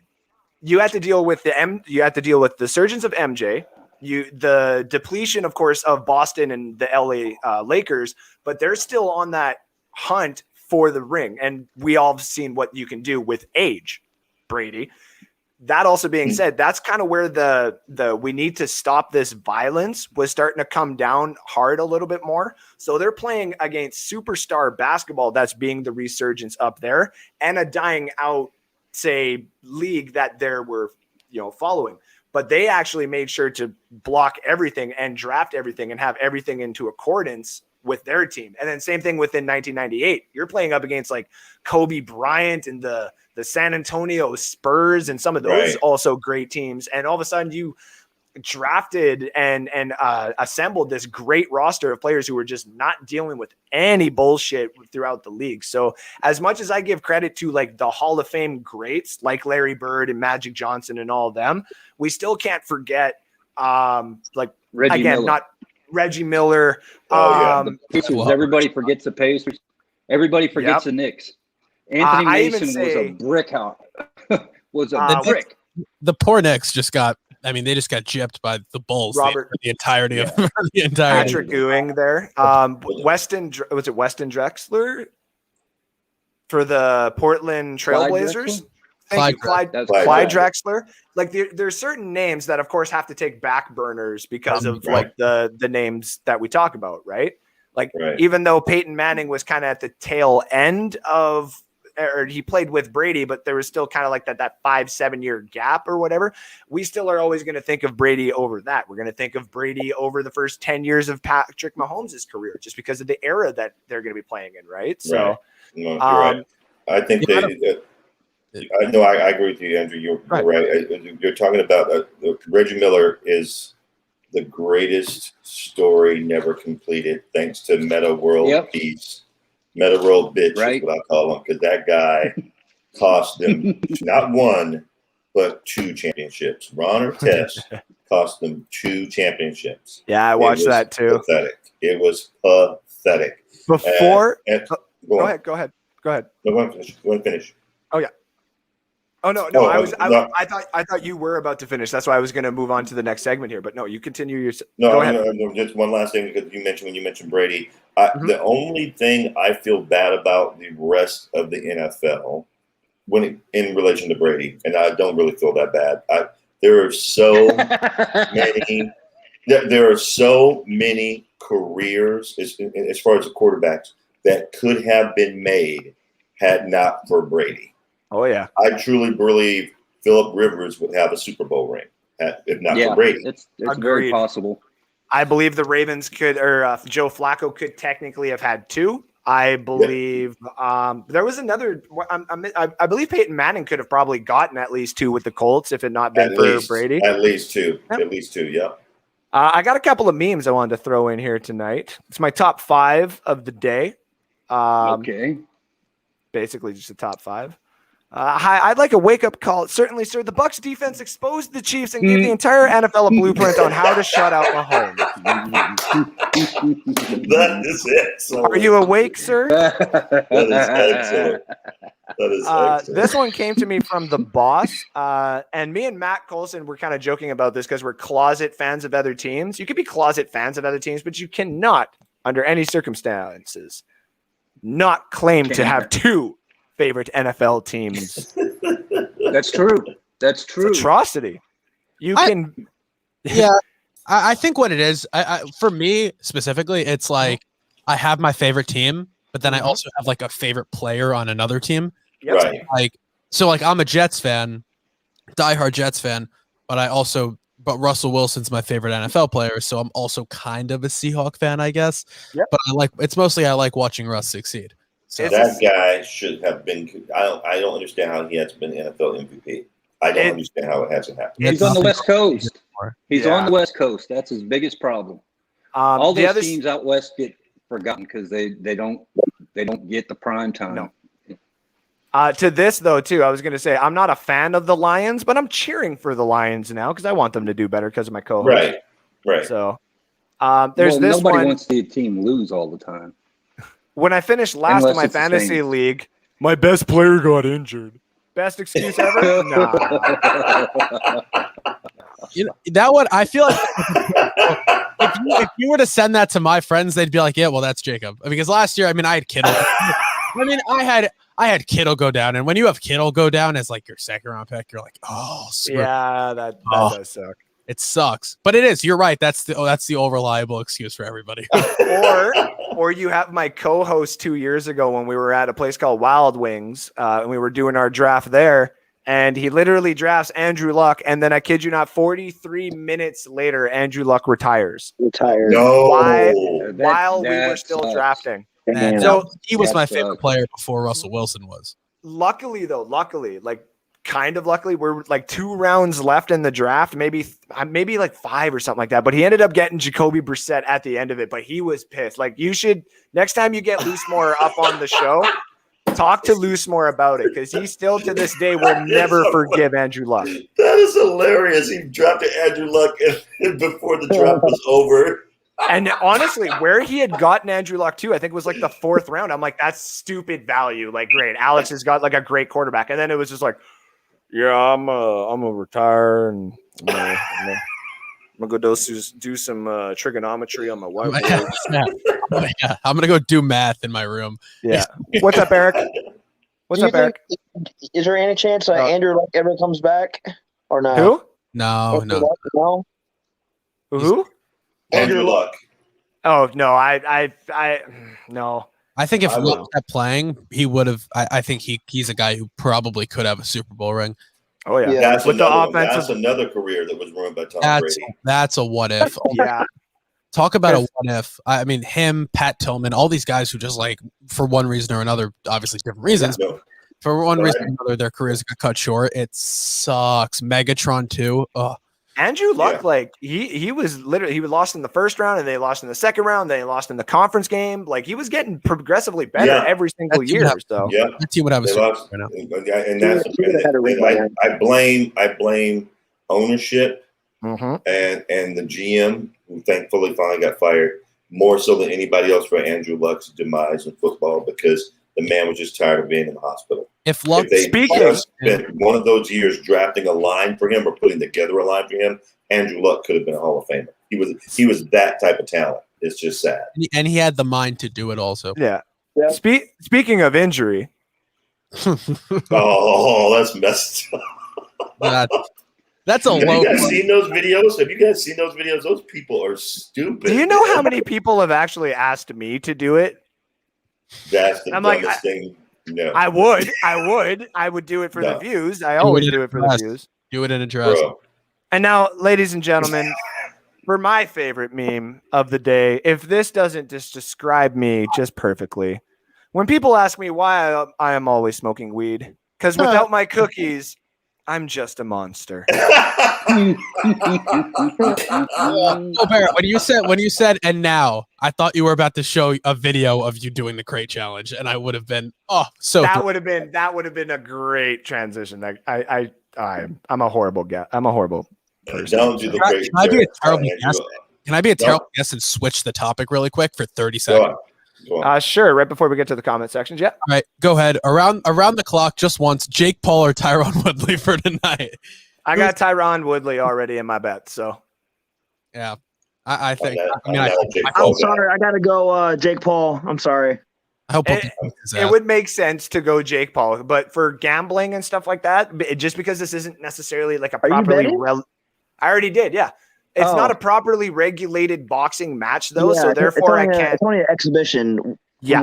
you had to deal with the surgeons of MJ. The depletion, of course, of Boston and the LA Lakers, but they're still on that hunt for the ring. And we all have seen what you can do with age, Brady. That also being said, that's kind of where the we need to stop this violence was starting to come down hard a little bit more. So they're playing against superstar basketball that's being the resurgence up there and a dying out, say, league that they were following. But they actually made sure to block everything and draft everything and have everything into accordance with their team. And then same thing within 1998. You're playing up against like Kobe Bryant and the San Antonio Spurs and some of those also great teams. And all of a sudden you drafted and assembled this great roster of players who were just not dealing with any bullshit throughout the league. So as much as I give credit to like the Hall of Fame greats like Larry Bird and Magic Johnson and all of them, we still can't forget like Reggie again, Miller. not Reggie Miller. The Pacers. Everybody forgets the Pacers. Everybody forgets the Knicks. Anthony Mason was a brick house. Brick. The poor Knicks just got gypped by the Bulls Robert, the entirety of the entirety. Patrick Ewing there. Weston Drexler. for the Portland Trailblazers. Thank you, Clyde Drexler. Like there's certain names that, of course, have to take back burners because of like the names that we talk about, right? Like even though Peyton Manning was kind of at the tail end of, or he played with Brady, but there was still kind of like that 5-7 year gap or whatever. We still are always going to think of Brady over that. We're going to think of Brady over the first 10 years of Patrick Mahomes' career, just because of the era that they're going to be playing in, right? So, no, you're right. I think I agree with you, Andrew. You're right. You're talking about Reggie Miller is the greatest story never completed, thanks to Meta World Peace. Meta World Bitch is what I call him, because that guy cost them not one, but 2 championships. Ron Artest cost them 2 championships. Yeah, I watched that too. Pathetic. It was pathetic. Before, go ahead. No, go ahead, finish. Oh yeah. Oh no, I thought you were about to finish. That's why I was going to move on to the next segment here. But no, you continue your. Go ahead. No, just one last thing, because when you mentioned Brady, the only thing I feel bad about the rest of the NFL in relation to Brady, and I don't really feel that bad. There are so many. There are so many careers as far as the quarterbacks that could have been made had not for Brady. Oh yeah, I truly believe Phillip Rivers would have a Super Bowl ring if not for Brady. It's very possible. I believe the Ravens could, or Joe Flacco could technically have had 2. I believe there was another. I believe Peyton Manning could have probably gotten at least 2 with the Colts if it not been for Brady. At least 2. Yep. At least 2. Yeah. I got a couple of memes I wanted to throw in here tonight. It's my top 5 of the day. Okay. Basically, just the top 5. Hi, I'd like a wake-up call. Certainly, sir. The Bucs defense exposed the Chiefs and gave the entire NFL a blueprint on how to shut out Mahomes. That is excellent. Are you awake, sir? That is excellent. This one came to me from the boss, and me and Matt Colson were kind of joking about this because we're closet fans of other teams. You could be closet fans of other teams, but you cannot, under any circumstances, not claim to have 2 favorite NFL teams. That's true. That's true. It's atrocity. I think what it is, for me specifically, it's like I have my favorite team, but then I also have like a favorite player on another team. Right. Like I'm a Jets fan, diehard Jets fan, but Russell Wilson's my favorite NFL player, so I'm also kind of a Seahawk fan, I guess. Yep. But I like watching Russ succeed. So that guy should have been. I don't understand how he hasn't been NFL MVP. I don't understand how it hasn't happened. He's on the West Coast. He's on the West Coast. That's his biggest problem. All those teams out west get forgotten because they don't get the prime time. No. To this though, too, I was going to say I'm not a fan of the Lions, but I'm cheering for the Lions now because I want them to do better because of my co-host. Right. So there's this nobody one. wants the team lose all the time. When I finished last in my fantasy league, my best player got injured. Best excuse ever? Nah. That one, I feel like if you were to send that to my friends, they'd be like, "Yeah, well, that's Jacob." Because last year, I had Kittle. I had Kittle go down, and when you have Kittle go down as like your second round pick, you're like, "Oh, yeah, that does suck." It sucks, but it is. You're right. That's the all reliable excuse for everybody. Or you have my co-host 2 years ago when we were at a place called Wild Wings, and we were doing our draft there, and he literally drafts Andrew Luck, and then I kid you not, 43 minutes later, Andrew Luck retires. No, while we were still drafting. And so he was my favorite player before Russell Wilson was. Luckily, we're like 2 rounds left in the draft, maybe like 5 or something like that. But he ended up getting Jacoby Brissett at the end of it. But he was pissed. Like, you should, next time you get Loosemore up on the show, talk to Loosemore about it, because he still to this day will never forgive Andrew Luck. That is hilarious. He drafted Andrew Luck before the draft was over. And honestly, where he had gotten Andrew Luck too, I think it was like the 4th round. I'm like, that's stupid value. Like, great, Alex has got like a great quarterback. And then it was just like, yeah, I'm gonna retire and I'm gonna go do some trigonometry on my whiteboard. Yeah, I'm gonna go do math in my room. Yeah. What's up, Eric? What's Do you up, Eric? think, is there any chance Andrew Luck ever comes back or no? Who? No, no. No. Who? Andrew Luck. Oh no, I no. I think if I Luck will. kept playing, he would have. I think he's a guy who probably could have a Super Bowl ring. Oh yeah. Yeah. That's With the another, offensive- that's another career that was ruined by Tom That's Brady. that's a what if. Yeah. Talk about a what if. I mean, him, Pat Tillman, all these guys who just like for one reason or another, obviously different reasons. No. For one Right. reason or another, their careers got cut short. It sucks. Megatron too. Ugh. Andrew Luck, Yeah. like he was literally he was lost in the first round, and they lost in the second round. They lost in the conference game. Like he was getting progressively better Yeah. every single That team year. would have- So Yeah. That team would have a They Super lost, Bowl right now. and that's He would've had a ring by then. I blame ownership and the GM, who thankfully finally got fired, more so than anybody else for Andrew Luck's demise in football, because the man was just tired of being in the hospital. If Luck, If they Speaking- just spent one of those years drafting a line for him or putting together a line for him, Andrew Luck could have been a Hall of Famer. He was that type of talent. It's just sad. and he had the mind to do it also. yeah. Yeah. Speaking of injury, Oh, that's messed up. That's a Have low. you guys seen those videos? Have you guys seen those videos? Those people are stupid. do you know how many people have actually asked me to do it? That's the I'm like, dumbest thing. No, I would do it for the No. views. I always it do it for the fast. views. Do it in a dress. bro. And now, ladies and gentlemen, for my favorite meme of the day, if this doesn't just describe me just perfectly, when people ask me why I am always smoking weed, because without my cookies, I'm just a monster. Oh, Barrett, when you said and now, I thought you were about to show a video of you doing the crate challenge, and I would have been so. That would have been a great transition. I'm a horrible guy. I'm a horrible person. Don't do the Can I- crazy. can I be a Jared. terrible Andrew, guest? Can I be a No. terrible guest and switch the topic really quick for 30 Go seconds? on. Go on. Sure. Right before we get to the comment sections. Yeah. All right, go ahead. Around the clock, just once. Jake Paul or Tyron Woodley for tonight? I got Tyron Woodley already in my bet. So Yeah, I think. I'm not a Jake I'm Paul guy. sorry. I gotta go. Jake Paul. I'm sorry. I hope It would make sense to go Jake Paul, but for gambling and stuff like that, just because this isn't necessarily like a Are you properly betting? I already did, yeah. It's Oh. not a properly regulated boxing match though, Yeah, so it's therefore I only can't. It's only an exhibition. Yeah.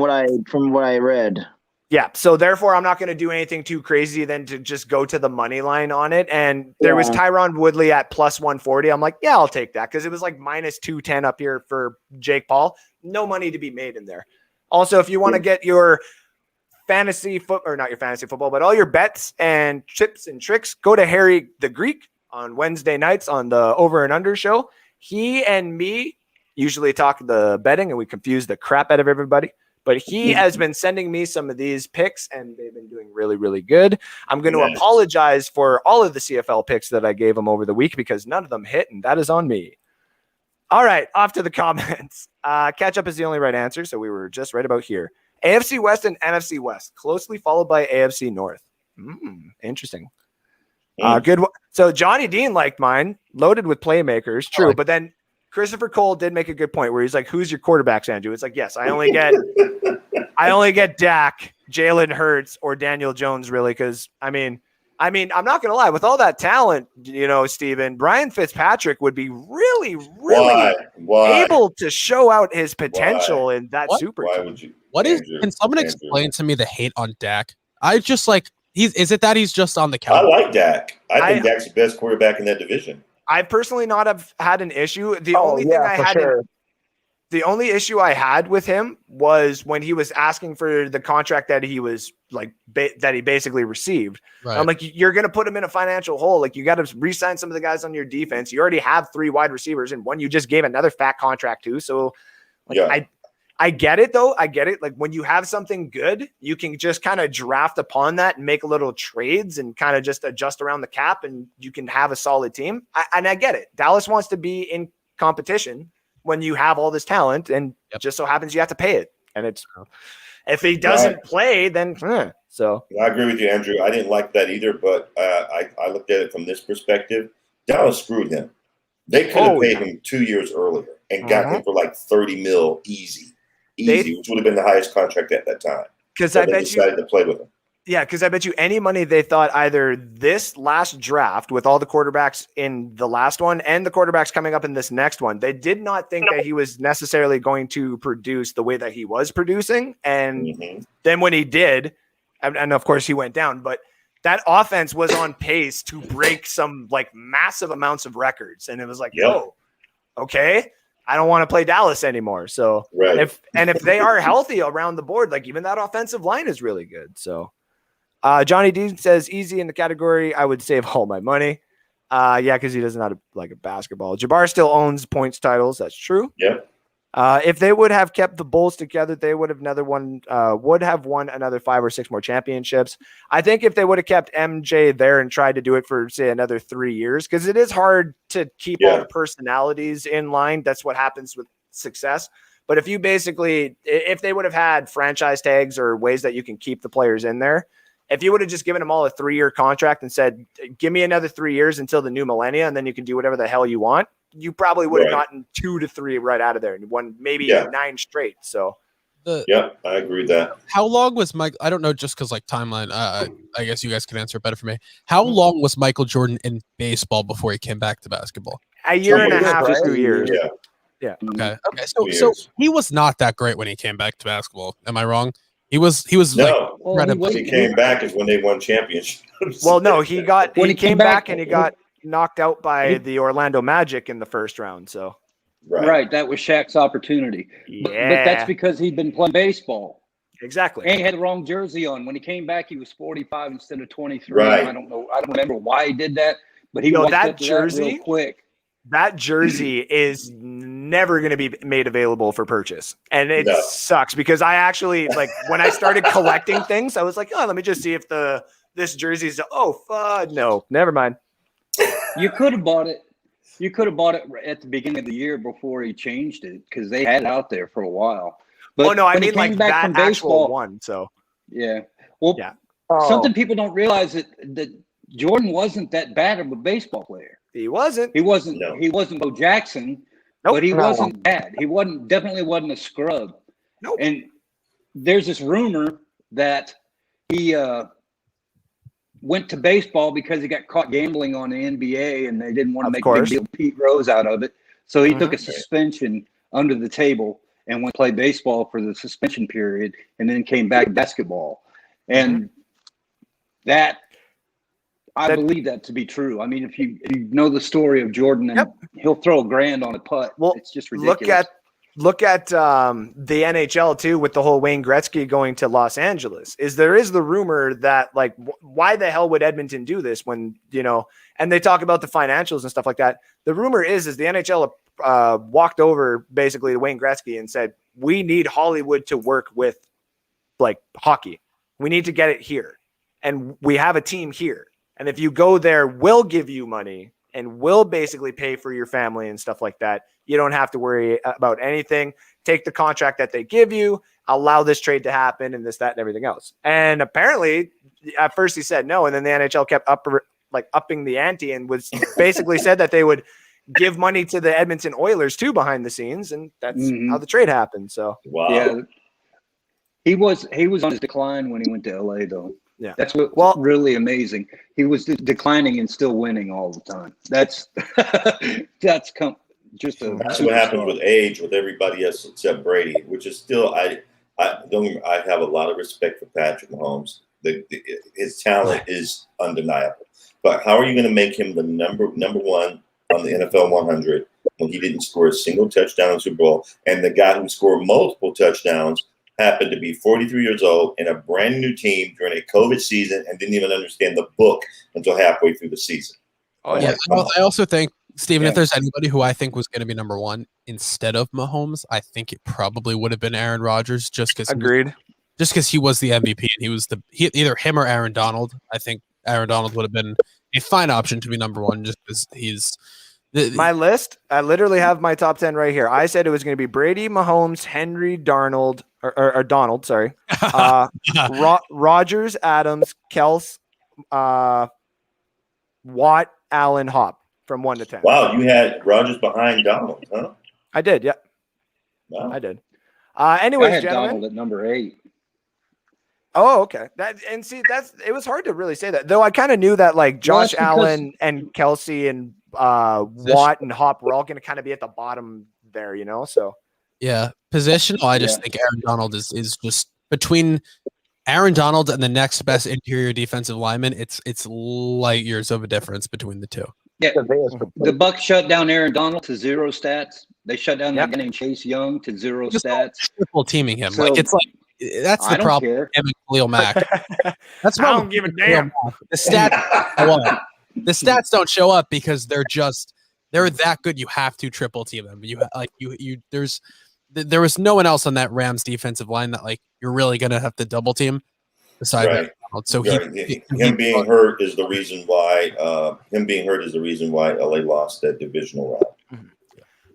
From what I read. Yeah, so therefore I'm not going to do anything too crazy than to just go to the money line on it. And there was Yeah. Tyron Woodley at plus 140. I'm like, yeah, I'll take that because it was like minus 210 up here for Jake Paul. No money to be made in there. Also, if you want to get your fantasy or not your fantasy football, but all your bets and tips and tricks, go to Harry the Greek on Wednesday nights on the Over and Under show. He and me usually talk the betting and we confuse the crap out of everybody. But he has been sending me some of these picks, and they've been doing really, really good. I'm going to Nice. apologize for all of the CFL picks that I gave him over the week because none of them hit, and that is on me. All right, off to the comments. Catch up is the only right answer, so we were just right about here. AFC West and NFC West, closely followed by AFC North. Interesting. Good. So Johnny Dean liked mine, loaded with playmakers. True, but then Christopher Cole did make a good point where he's like, "Who's your quarterbacks, Andrew?" It's like, yes, I only get Dak, Jalen Hurts, or Daniel Jones, really, because I mean, I'm not gonna lie, with all that talent, Steven, Brian Fitzpatrick would be really, really Why? able to show out his potential in that What? super Why team. would you? What is? Andrew, Can someone Andrew. explain to me the hate on Dak? I just like is it that he's just on the I couch? like Dak. I think Dak's the best quarterback in that division. I personally not have had an issue. The only issue I had with him was when he was asking for the contract that he was like that he basically received. Right. I'm like, you're going to put him in a financial hole. Like you got to re-sign some of the guys on your defense. You already have 3 wide receivers and one you just gave another fat contract to. So like, Yeah. I get it though. I get it. Like when you have something good, you can just kind of draft upon that and make little trades and kind of just adjust around the cap and you can have a solid team. And I get it. Dallas wants to be in competition when you have all this talent and just so happens you have to pay it. And it's, if he doesn't play, then so. I agree with you, Andrew. I didn't like that either, but I looked at it from this perspective. Dallas screwed him. They could have paid him 2 years earlier and got him for like 30 mil easy, which would have been the highest contract at that time. Because So I they bet decided to play with him. Yeah, because I bet you any money they thought either this last draft with all the quarterbacks in the last one and the quarterbacks coming up in this next one, they did not think that he was necessarily going to produce the way that he was producing. And then when he did, and of course he went down, but that offense was on pace to break some like massive amounts of records. And it was like, oh, okay, I don't want to play Dallas anymore. So if they are healthy around the board, like even that offensive line is really good. So Johnny D says easy in the category. I would save all my money. Yeah, because he doesn't know how to like a basketball. Jabbar still owns points titles. That's true. Yep. If they would have kept the Bulls together, they would have won another 5 or 6 more championships. I think if they would have kept MJ there and tried to do it for say another 3 years, because it is hard to keep all the personalities in line. That's what happens with success. But if they would have had franchise tags or ways that you can keep the players in there, if you would have just given them all a 3-year contract and said, give me another 3 years until the new millennia, and then you can do whatever the hell you want, you probably would have gotten 2 to 3 right out of there and won maybe 9 straight. So, I agree with that. How long was Mike? I don't know, just because like timeline. I guess you guys can answer it better for me. How long was Michael Jordan in baseball before he came back to basketball? A year and a half to 2 years. Yeah. Okay. So he was not that great when he came back to basketball. Am I wrong? He was no. When he came back is when they won championships. Well, no, he came back and he got knocked out by the Orlando Magic in the first round. So right, that was Shaq's opportunity. But that's because he'd been playing baseball. Exactly. And he had the wrong jersey on. When he came back, he was 45 instead of 23. Right. I don't remember why he did that, but he walked up to that real quick. That jersey is never going to be made available for purchase. And it sucks because I actually, like, when I started collecting things, I was like, oh, let me just see if this jersey is, no, never mind. You could have bought it. You could have bought it at the beginning of the year before he changed it because they had it out there for a while. But I mean like that actual one. So something people don't realize that Jordan wasn't that bad of a baseball player. He wasn't. He wasn't Bo Jackson, but he wasn't bad. He definitely wasn't a scrub. Nope. And there's this rumor that he went to baseball because he got caught gambling on the NBA and they didn't want to make a big deal Pete Rose out of it. So he took a suspension under the table and went to play baseball for the suspension period and then came back to basketball. And I believe that to be true. I mean, if you know the story of Jordan, and he'll throw $1,000 on a putt. Well, it's just ridiculous. Look at the NHL too, with the whole Wayne Gretzky going to Los Angeles. There is the rumor that like, why the hell would Edmonton do this when and they talk about the financials and stuff like that. The rumor is the NHL walked over basically to Wayne Gretzky and said, we need Hollywood to work with like hockey. We need to get it here, and we have a team here. And if you go there, we'll give you money and we'll basically pay for your family and stuff like that. You don't have to worry about anything. Take the contract that they give you, allow this trade to happen and this, that, and everything else. And apparently at first he said no. And then the NHL kept upping the ante and was basically said that they would give money to the Edmonton Oilers too behind the scenes. And that's how the trade happened. So, wow. Yeah, he was on his decline when he went to LA though. Yeah, that's what really amazing. He was declining and still winning all the time. That's just a. That's what happens with age with everybody else except Brady, which is still I have a lot of respect for Patrick Mahomes. His talent is undeniable, but how are you going to make him the number one on the NFL 100 when he didn't score a single touchdown in the Super Bowl, and the guy who scored multiple touchdowns happened to be 43 years old in a brand new team during a COVID season and didn't even understand the book until halfway through the season. Oh yeah. I also think, Steven, if there's anybody who I think was going to be number one instead of Mahomes, I think it probably would have been Aaron Rodgers just because he was the MVP and he was either him or Aaron Donald. I think Aaron Donald would have been a fine option to be number one just because he's my list. I literally have my top 10 right here. I said it was going to be Brady, Mahomes, Henry, Darnold, or Donald, sorry. Rodgers, Adams, Kels, Watt, Allen, Hop from 1 to 10. Wow, you had Rodgers behind Donald, huh? I did, yeah. Wow. I did. Anyways, I had gentlemen. Donald at number 8. Oh, okay. It was hard to really say that, though. I kind of knew that like Josh Allen and Kelsey and Watt and Hop were all going to kind of be at the bottom there, So yeah, positional. I just think Aaron Donald is just between Aaron Donald and the next best interior defensive lineman. It's light years of a difference between the two. Yeah, the Bucs shut down Aaron Donald to 0 stats. They shut down that guy named Chase Young to 0 stats. Triple teaming him, So, that's the problem. Him and Khalil Mack. That's why I don't give a damn. The stats don't show up because they're that good. You have to triple team them. There was no one else on that Rams defensive line that like you're really gonna have to double team besides Right. So him being hurt is the reason why. LA lost that divisional round.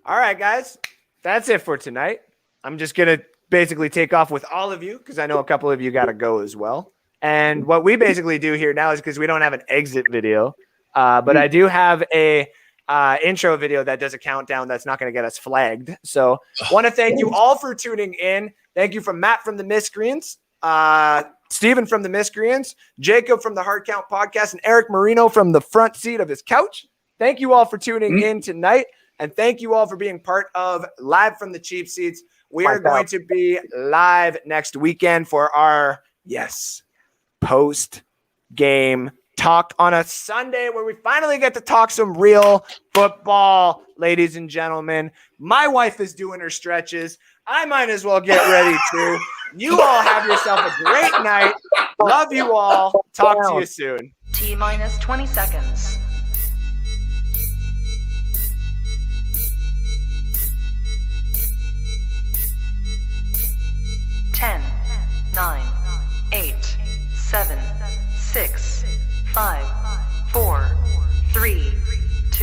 All right, guys, that's it for tonight. I'm just gonna basically take off with all of you because I know a couple of you got to go as well. And what we basically do here now is because we don't have an exit video, but I do have a intro video that does a countdown that's not going to get us flagged. So want to thank you all for tuning in. Thank you from Matt from the Miscreants, Steven from the Miscreants, Jacob from the Hard Count Podcast, and Eric Marino from the front seat of his couch. Thank you all for tuning in tonight. And thank you all for being part of Live from the Cheap Seats. We are going to be live next weekend for our, post-game talk on a Sunday where we finally get to talk some real football, ladies and gentlemen. My wife is doing her stretches. I might as well get ready too. You all have yourself a great night. Love you all. Talk to you soon. T-minus 20 seconds.